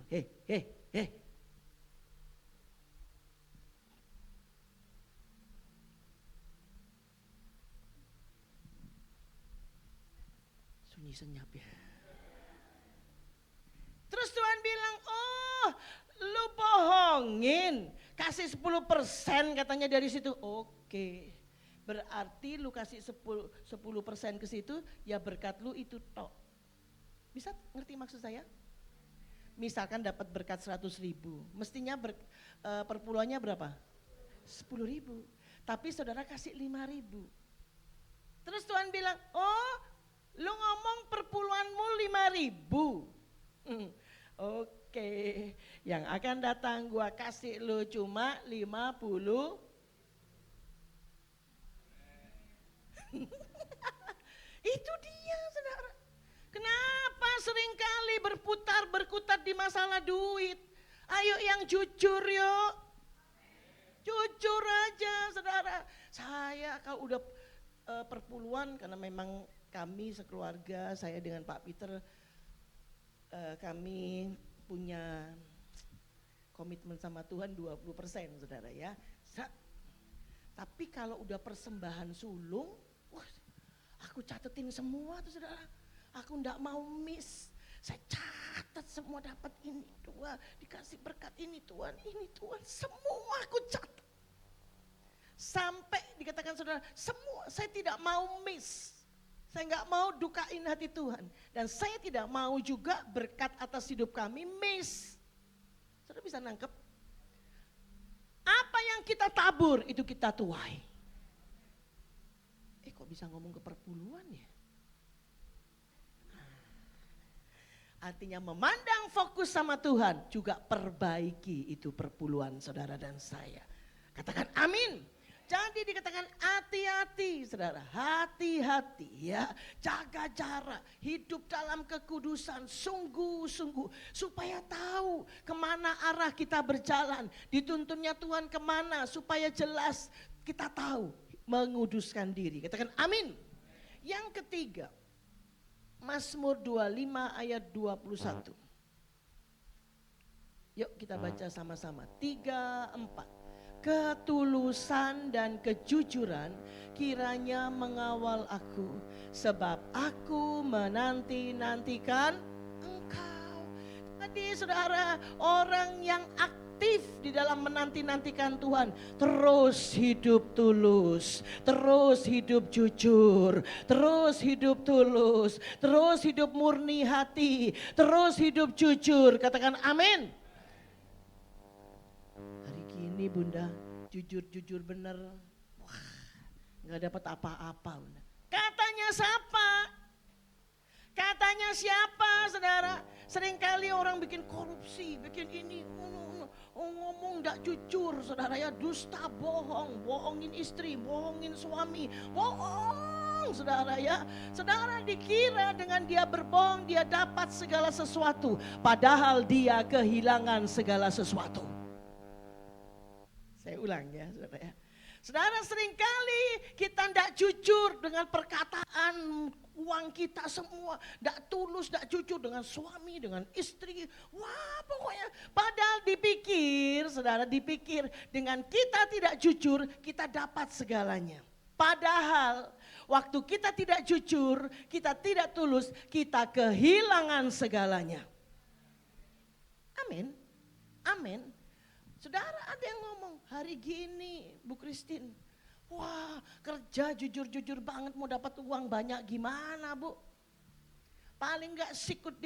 sunyi senyap ya. Terus Tuhan bilang, oh lu bohongin, kasih 10% katanya dari situ, oke. Berarti lu kasih 10% ke situ, ya berkat lu itu tok. Bisa ngerti maksud saya? Misalkan dapat berkat 100.000, mestinya perpuluhannya berapa? 10.000. Tapi saudara kasih 5.000. Terus Tuhan bilang, oh lu ngomong perpuluhanmu 5.000. Oke, yang akan datang gua kasih lu cuma 50. Itu dia saudara. Kenapa seringkali berkutat di masalah duit? Ayo yang jujur yuk. Jujur aja saudara. Saya kalau udah perpuluhan karena memang kami sekeluarga, saya dengan Pak Peter, kami punya komitmen sama Tuhan 20% saudara ya. Tapi kalau udah persembahan sulung, wah, aku catetin semua tuh saudara. Aku enggak mau miss. Saya catat semua, dapat ini Tuhan, dikasih berkat ini Tuhan, semua aku catat. Sampai dikatakan saudara, semua saya tidak mau miss. Saya enggak mau dukain hati Tuhan. Dan saya tidak mau juga berkat atas hidup kami miss. Saudara bisa nangkep? Apa yang kita tabur itu kita tuai. Kok bisa ngomong ke perpuluhan ya? Artinya memandang fokus sama Tuhan, juga perbaiki itu perpuluhan saudara dan saya. Katakan amin. Jadi dikatakan hati-hati saudara, hati-hati ya. Jaga jarak, hidup dalam kekudusan, sungguh-sungguh. Supaya tahu kemana arah kita berjalan. Dituntunnya Tuhan kemana, supaya jelas kita tahu menguduskan diri. Katakan amin. Yang ketiga, Mazmur 25 ayat 21. Yuk kita baca sama-sama. 3, 4. Ketulusan dan kejujuran kiranya mengawal aku, sebab aku menanti-nantikan Engkau. Tadi saudara, orang yang aktif di dalam menanti-nantikan Tuhan terus hidup tulus, terus hidup jujur, terus hidup tulus, terus hidup murni hati, terus hidup jujur. Katakan amin. Hari gini Bunda jujur bener, wah gak dapat apa-apa Bunda. Katanya siapa? Katanya siapa saudara? Seringkali orang bikin korupsi, bikin ini, ngomong gak jujur saudara ya, dusta, bohong, bohongin istri, bohongin suami, bohong saudara ya. Saudara dikira dengan dia berbohong dia dapat segala sesuatu, padahal dia kehilangan segala sesuatu. Saya ulang ya saudara ya. Saudara seringkali kita tidak jujur dengan perkataan uang kita semua. Tidak tulus, tidak jujur dengan suami, dengan istri. Wah pokoknya padahal dipikir, saudara dipikir dengan kita tidak jujur kita dapat segalanya. Padahal waktu kita tidak jujur, kita tidak tulus, kita kehilangan segalanya. Amin, amin. Saudara ada yang ngomong hari gini Bu Christine, wah kerja jujur-jujur banget mau dapat uang banyak gimana Bu? Paling gak sikut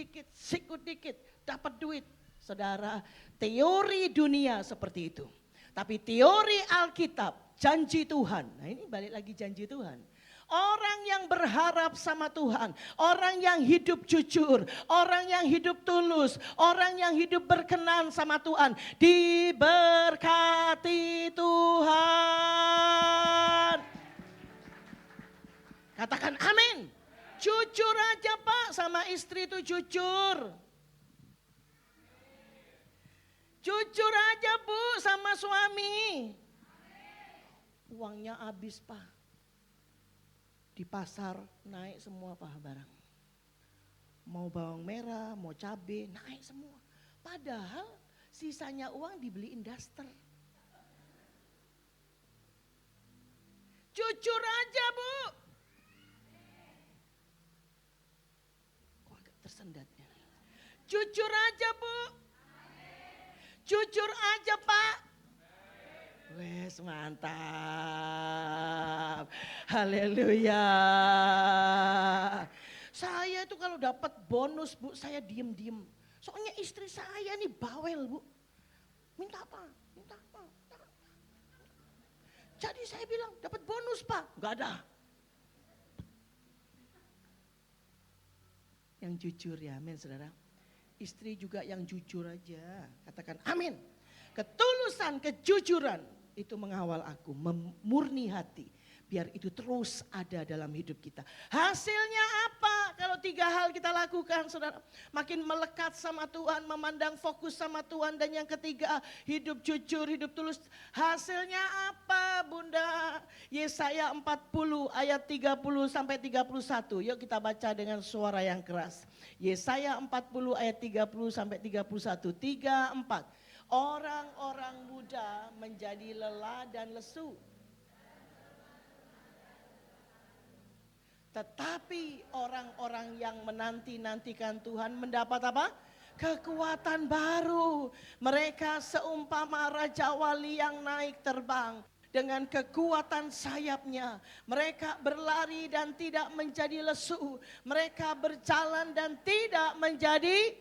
dikit dapat duit. Saudara teori dunia seperti itu. Tapi teori Alkitab, janji Tuhan, nah ini balik lagi janji Tuhan. Orang yang berharap sama Tuhan, orang yang hidup jujur, orang yang hidup tulus, orang yang hidup berkenan sama Tuhan, diberkati Tuhan. Katakan amin. Jujur aja Pak sama istri itu jujur. Jujur aja Bu sama suami. Uangnya habis Pak. Di pasar naik semua Pak barang. Mau bawang merah, mau cabai, naik semua. Padahal sisanya uang dibeliin daster. Jujur aja Bu. Kok agak tersendatnya. Jujur aja Bu. Jujur aja Pak. Wes mantap. Haleluya. Saya itu kalau dapat bonus Bu, saya diem-diem. Soalnya istri saya nih bawel Bu. Minta apa? Minta apa? Jadi saya bilang dapat bonus Pak. Enggak ada. Yang jujur ya amin saudara. istri juga yang jujur aja. Katakan amin. Ketulusan, kejujuran itu mengawal aku, memurni hati. Biar itu terus ada dalam hidup kita. Hasilnya apa? Kalau 3 hal kita lakukan, saudara. Makin melekat sama Tuhan, memandang fokus sama Tuhan. Dan yang ketiga, hidup jujur, hidup tulus. Hasilnya apa, Bunda? Yesaya 40 ayat 30 sampai 31. Yuk kita baca dengan suara yang keras. Yesaya 40 ayat 30 sampai 31. 3, 4. Orang-orang muda menjadi lelah dan lesu. Tetapi orang-orang yang menanti-nantikan Tuhan mendapat apa? Kekuatan baru. Mereka seumpama Raja Wali yang naik terbang. Dengan kekuatan sayapnya. Mereka berlari dan tidak menjadi lesu. Mereka berjalan dan tidak menjadi.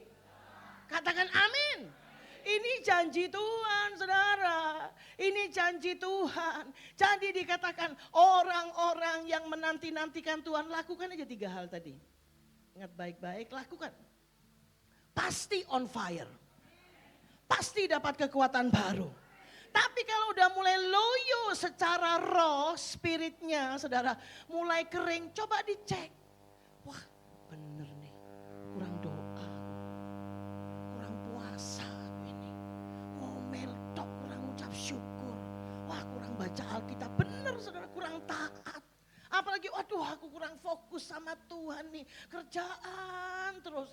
Katakan amin. Ini janji Tuhan, saudara. Ini janji Tuhan. Jadi dikatakan orang-orang yang menanti-nantikan Tuhan, lakukan aja 3 hal tadi. Ingat baik-baik, lakukan. Pasti on fire. Pasti dapat kekuatan baru. Tapi kalau udah mulai loyo secara roh, spiritnya, saudara, mulai kering, coba dicek. Wah, bener nih, kurang doa, kurang puasa. Syukur, wah kurang baca Alkitab, benar saudara, kurang taat. Apalagi waduh aku kurang fokus sama Tuhan nih, kerjaan terus,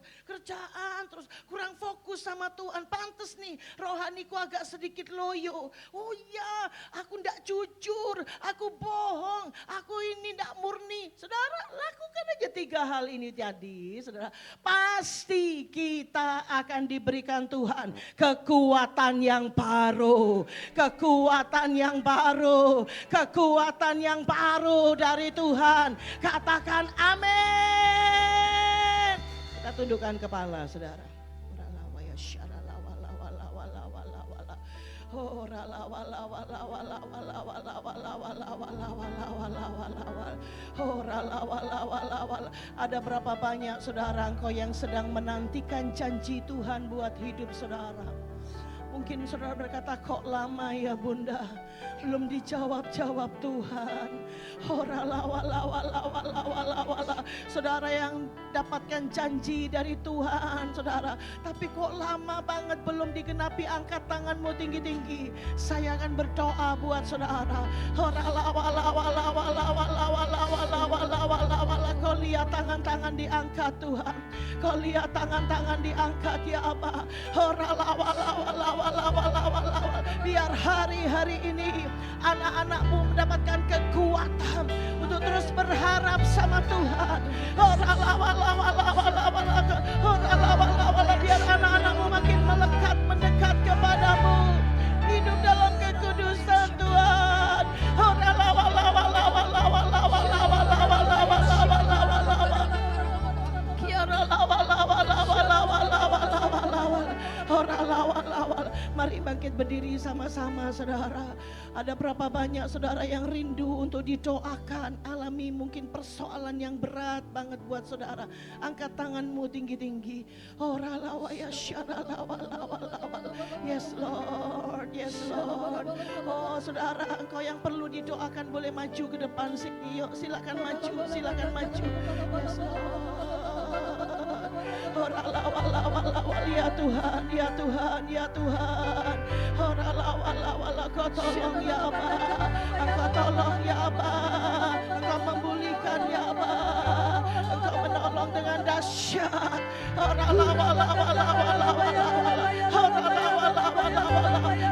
kurang fokus sama Tuhan. Pantes nih rohaniku agak sedikit loyo. Oh iya, aku ndak jujur, aku bohong, aku ini ndak murni. Saudara, lakukan aja 3 hal ini tadi, saudara. Pasti kita akan diberikan Tuhan kekuatan yang baru, kekuatan yang baru, kekuatan yang baru dari Tuhan. Katakan amin. Kita tundukkan kepala, saudara. Ada berapa banyak saudara engkau yang sedang menantikan janji Tuhan buat hidup saudara? Mungkin saudara berkata, kok lama ya Bunda, belum dijawab-jawab Tuhan. Saudara yang dapatkan janji dari Tuhan, saudara, tapi kok lama banget belum digenapi, angkat tanganmu tinggi-tinggi. Saya akan berdoa buat saudara. Kau lihat tangan-tangan diangkat Tuhan. Kau lihat tangan-tangan diangkat ya Abah. Biar hari-hari ini anak-anakmu mendapatkan kekuatan untuk terus berharap sama Tuhan. Biar anak-anakmu makin melekat, mendekat kepadamu. Hidup dalam kekudusan Tuhan. Mari bangkit berdiri sama-sama saudara. Ada berapa banyak saudara yang rindu untuk didoakan, alami mungkin persoalan yang berat banget buat saudara. Angkat tanganmu tinggi-tinggi. Yes Lord, yes Lord. Oh saudara, engkau yang perlu didoakan boleh maju ke depan. Yuk silakan maju, silakan maju. Yes Lord. Ya Tuhan, ya Tuhan, ya Tuhan. Kau tolong ya Abah, Engkau tolong ya Abah, Engkau memulihkan ya Abah, Engkau menolong dengan dahsyat.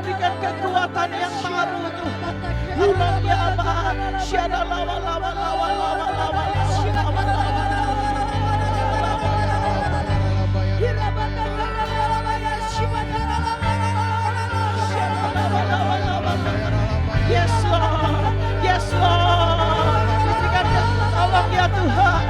Berikan kekuatan yang baru Tuhan. Tolong ya Abah. Yes Lord, yes Lord. Berikan tolong ya Tuhan.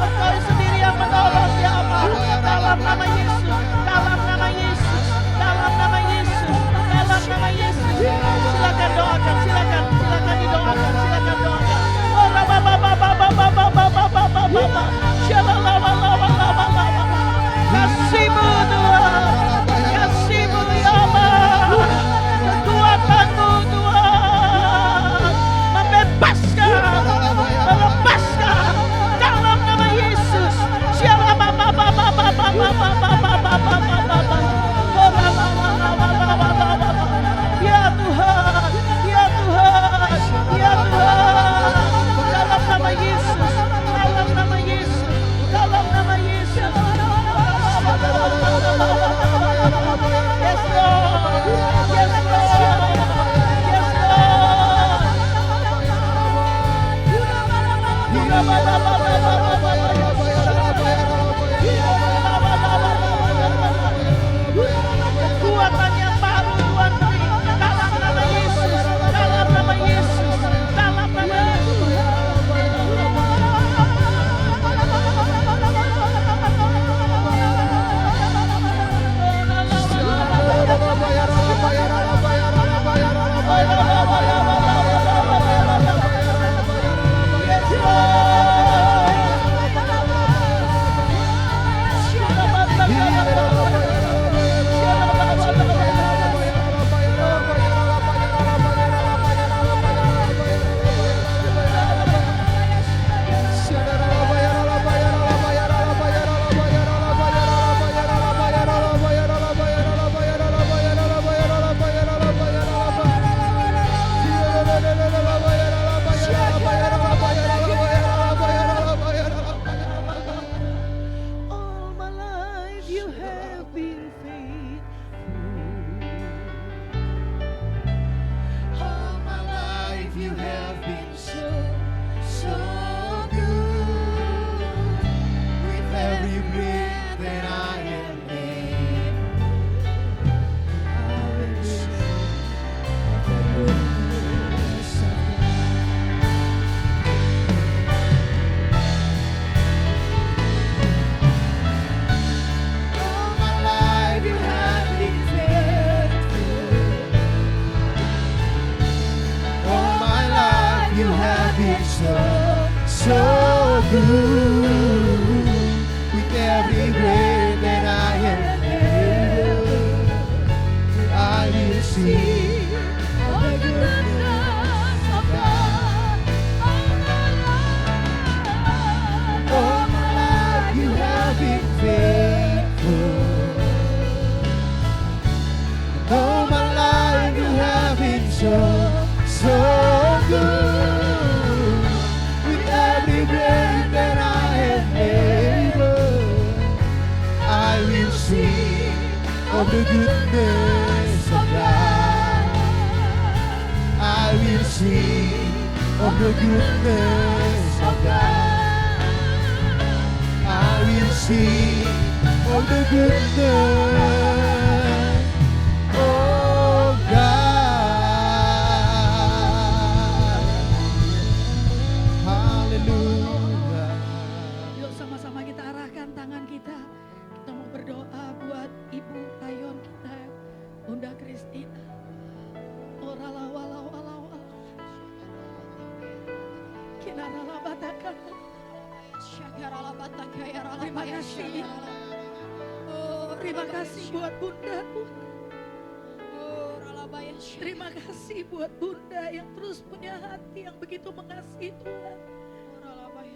Engkau sendiri yang menolong ya Allah. Dalam nama Yesus, dalam nama Yesus, dalam nama Yesus, dalam nama Yesus. Silakan doakan, silakan didoakan, silakan doakan. Kasih-Mu Tuhan. have been faithful. All my life you have been so, so good. With every breath that I am able, I will sing of the goodness of God. All my life you have been faithful. All my life you have been so, so good. With every breath that I am able, I will sing of the goodness of God. All my life you have been faithful. All my life you have been so, so good. With every breath that I am able, I will sing of the goodness of God. I will sing of the goodness of God. I will sing of the goodness of God. Hallelujah. Yuk sama-sama kita arahkan tangan kita. Kita mau berdoa buat Ibu Ayon kita, Bunda Kristina. Orala walau walau walau. Kinarala batakan. Terima kasih. Terima kasih buat Bunda. Terima kasih buat Bunda yang terus punya hati yang begitu mengasihi Tuhan.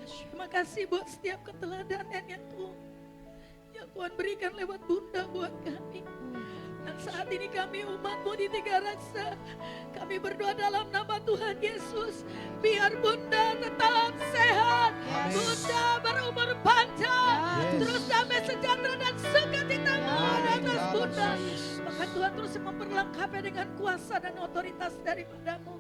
Terima kasih buat setiap keteladanan yang Tuhan berikan lewat Bunda buat kami. Dan saat ini kami umat-Mu di Tiga Raksa, kami berdoa dalam nama Tuhan Yesus, biar Bunda tetap sehat, Bunda berumur panjang, terus damai sejahtera dan sukacita atas Bunda. Maka Tuhan terus memperlengkapi dengan kuasa dan otoritas daripada-Mu.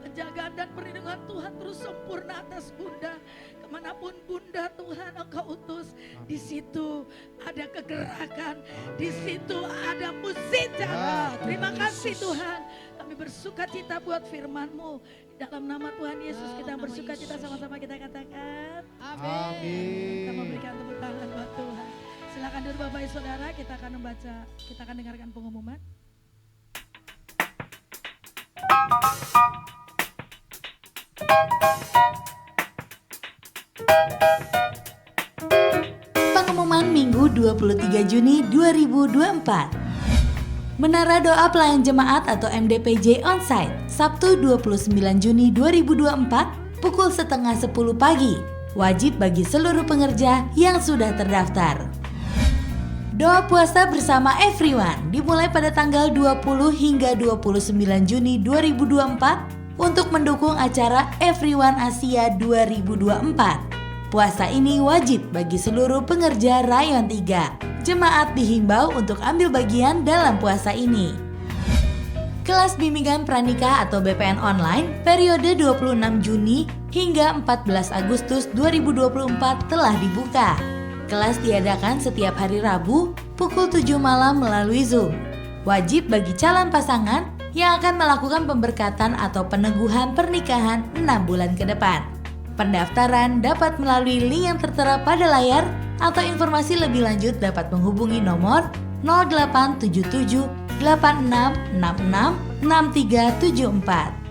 Penjagaan dan perlindungan Tuhan terus sempurna atas Bunda. Kemanapun Bunda Tuhan Engkau utus, di situ ada kegerakan, di situ ada mukjizat. Terima kasih Tuhan. Kami bersukacita buat firman-Mu. Dalam nama Tuhan Yesus kita bersukacita, sama-sama kita katakan. Amin. Kita memberikan tepuk tangan buat Tuhan. Silakan duduk Bapak Ibu Saudara, kita akan membaca, kita akan dengarkan pengumuman. Pengumuman Minggu 23 Juni 2024. Menara Doa Pelayan Jemaat atau MDPJ Onsite, Sabtu 29 Juni 2024, pukul 9:30 pagi. Wajib bagi seluruh pengerja yang sudah terdaftar. Doa puasa bersama everyone dimulai pada tanggal 20 hingga 29 Juni 2024 untuk mendukung acara Everyone Asia 2024. Puasa ini wajib bagi seluruh pengerja Rayon 3. Jemaat dihimbau untuk ambil bagian dalam puasa ini. Kelas Bimbingan Pranikah atau BPN Online periode 26 Juni hingga 14 Agustus 2024 telah dibuka. Kelas diadakan setiap hari Rabu pukul 7 malam melalui Zoom. Wajib bagi calon pasangan yang akan melakukan pemberkatan atau peneguhan pernikahan 6 bulan ke depan. Pendaftaran dapat melalui link yang tertera pada layar atau informasi lebih lanjut dapat menghubungi nomor 0877 8666 6374.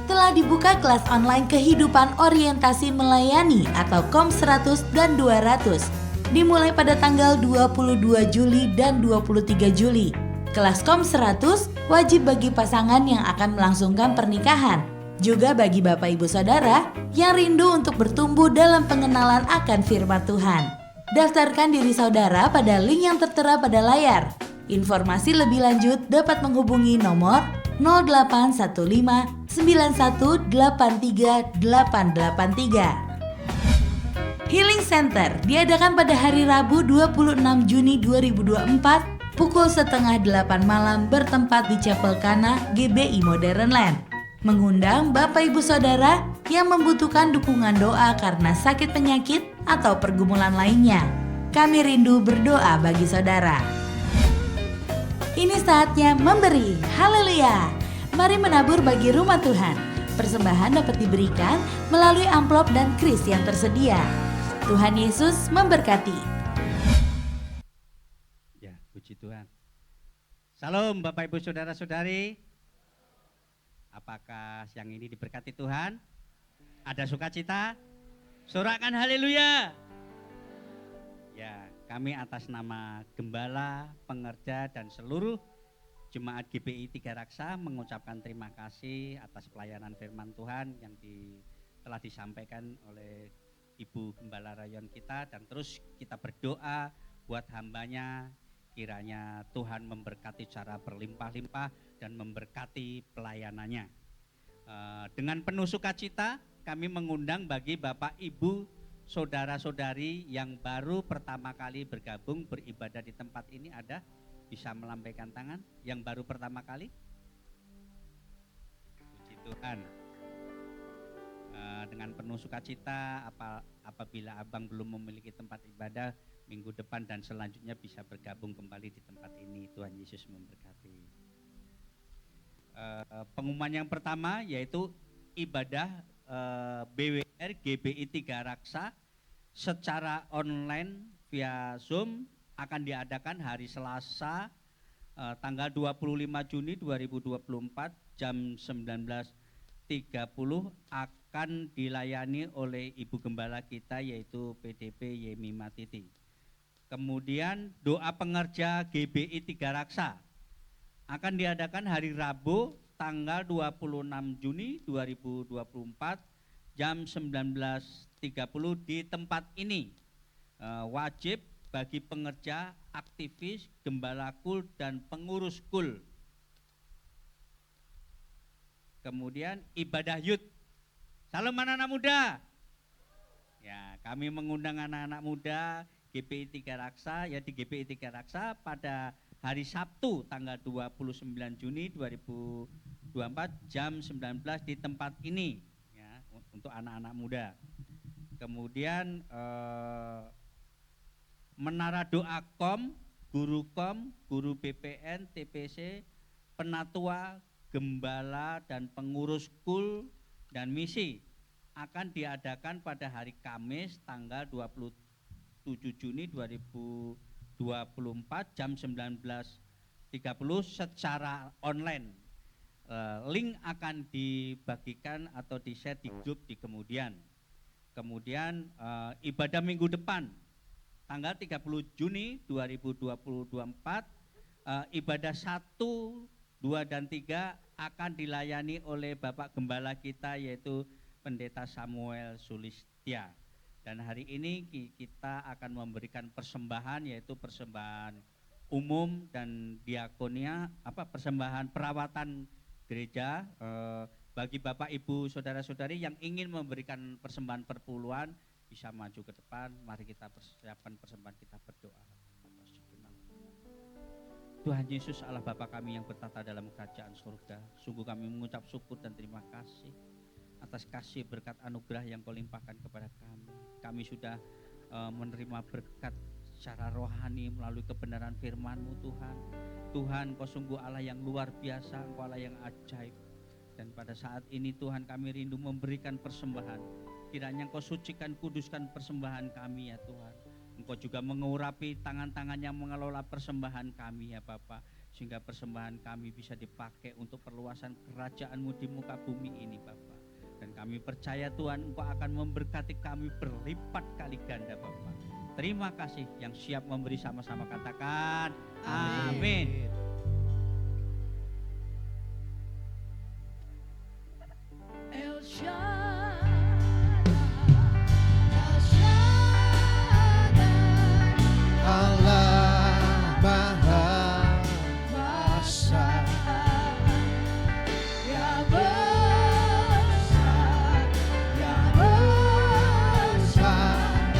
Telah dibuka kelas online Kehidupan Orientasi Melayani atau KOM 100 dan 200 dimulai pada tanggal 22 Juli dan 23 Juli. Kelas KOM 100 wajib bagi pasangan yang akan melangsungkan pernikahan, juga bagi Bapak Ibu Saudara yang rindu untuk bertumbuh dalam pengenalan akan firman Tuhan. Daftarkan diri saudara pada link yang tertera pada layar. Informasi lebih lanjut dapat menghubungi nomor 0815 9183 883. Healing Center diadakan pada hari Rabu 26 Juni 2024 pukul setengah 8 malam bertempat di Chapel Kana GBI Modern Land. Mengundang Bapak Ibu Saudara yang membutuhkan dukungan doa karena sakit penyakit atau pergumulan lainnya. Kami rindu berdoa bagi saudara. Ini saatnya memberi. Haleluya. Mari menabur bagi rumah Tuhan. Persembahan dapat diberikan melalui amplop dan kris yang tersedia. Tuhan Yesus memberkati. Ya, puji Tuhan. Salam Bapak Ibu Saudara-saudari. Apakah siang ini diberkati Tuhan? Ada sukacita? Sorakan haleluya. Ya, kami atas nama Gembala, Pengerja dan seluruh Jemaat GBI Tiga Raksa mengucapkan terima kasih atas pelayanan firman Tuhan yang telah disampaikan oleh Ibu Gembala Rayon kita, dan terus kita berdoa buat hambanya, kiranya Tuhan memberkati secara berlimpah-limpah dan memberkati pelayanannya. Dengan penuh sukacita kami mengundang bagi Bapak Ibu Saudara-saudari yang baru pertama kali bergabung beribadah di tempat ini, ada bisa melambaikan tangan yang baru pertama kali. Puji Tuhan. Dengan penuh sukacita apabila abang belum memiliki tempat ibadah, minggu depan dan selanjutnya bisa bergabung kembali di tempat ini. Tuhan Yesus memberkati. Pengumuman yang pertama yaitu ibadah BWR GBI Tiga Raksa secara online via Zoom akan diadakan hari Selasa tanggal 25 Juni 2024 jam 19.30 akan dilayani oleh Ibu Gembala kita yaitu PDP Yemi Matiti. Kemudian doa pengerja GBI Tiga Raksa akan diadakan hari Rabu tanggal 26 Juni 2024 jam 19.30 di tempat ini. Wajib bagi pengerja, aktivis, gembala kul dan pengurus kul. Kemudian ibadah youth. Salam anak-anak muda. Ya, kami mengundang anak-anak muda GBI Tiga Raksa ya di GBI Tiga Raksa pada hari Sabtu tanggal 29 Juni 2024 jam 19 di tempat ini ya untuk anak-anak muda. Kemudian Menara Doa Kom, Guru BPN, TPC, Penatua, Gembala dan pengurus kul dan misi akan diadakan pada hari Kamis tanggal 27 Juni 2024 jam 19.30 secara online. Link akan dibagikan atau di-share di grup di kemudian. Kemudian ibadah minggu depan tanggal 30 Juni 2024 ibadah 1, 2 dan 3 akan dilayani oleh Bapak Gembala kita yaitu Pendeta Samuel Sulistya. Dan hari ini kita akan memberikan persembahan yaitu persembahan umum dan diakonia, persembahan perawatan gereja bagi Bapak Ibu Saudara-saudari yang ingin memberikan persembahan perpuluhan bisa maju ke depan. Mari kita persiapkan persembahan, kita berdoa. Tuhan Yesus Allah Bapa kami yang bertata dalam kerajaan surga, sungguh kami mengucap syukur dan terima kasih atas kasih berkat anugerah yang Kau limpahkan kepada kami. Kami sudah menerima berkat secara rohani melalui kebenaran firman-Mu Tuhan. Tuhan, Kau sungguh Allah yang luar biasa, Kau Allah yang ajaib. Dan pada saat ini Tuhan kami rindu memberikan persembahan. Kiranya Engkau sucikan, kuduskan persembahan kami ya Tuhan. Engkau juga mengurapi tangan-tangan yang mengelola persembahan kami ya Bapa. Sehingga persembahan kami bisa dipakai untuk perluasan kerajaan-Mu di muka bumi ini Bapa. Dan kami percaya Tuhan Engkau akan memberkati kami berlipat kali ganda Bapa. Terima kasih yang siap memberi sama-sama katakan amin. El Allah Maha Kuasa, Ya besar, Ya besar,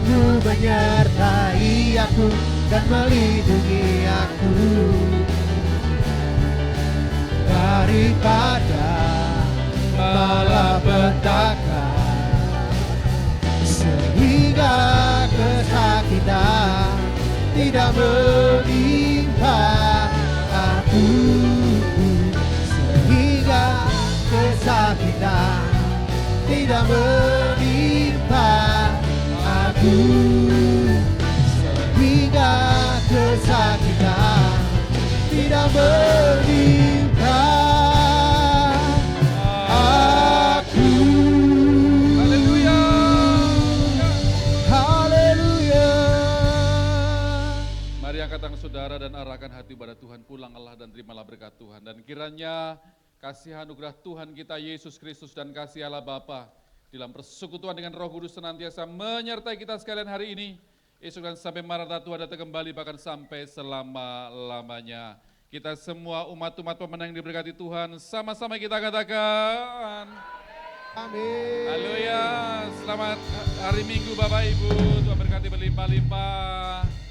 Tuhanmu menyertai aku dan melindungi aku daripada malapetaka, sehingga kesakitan tidak menimpa aku, sehingga kesakitan tidak menimpa aku, sehingga kesakitan tidak menimpa aku. Haleluya, haleluya. Mari angkat tangan saudara dan arahkan hati pada Tuhan. Pulanglah dan terimalah berkat Tuhan. Dan kiranya kasih anugerah Tuhan kita Yesus Kristus dan kasih Allah Bapa dalam persekutuan dengan Roh Kudus senantiasa menyertai kita sekalian hari ini, esok dan sampai Maranatha Tuhan datang kembali, bahkan sampai selama-lamanya. Kita semua umat-umat pemenang yang diberkati Tuhan, sama-sama kita katakan Amin. haleluya. Selamat hari Minggu Bapak Ibu, Tuhan berkati berlimpah-limpah.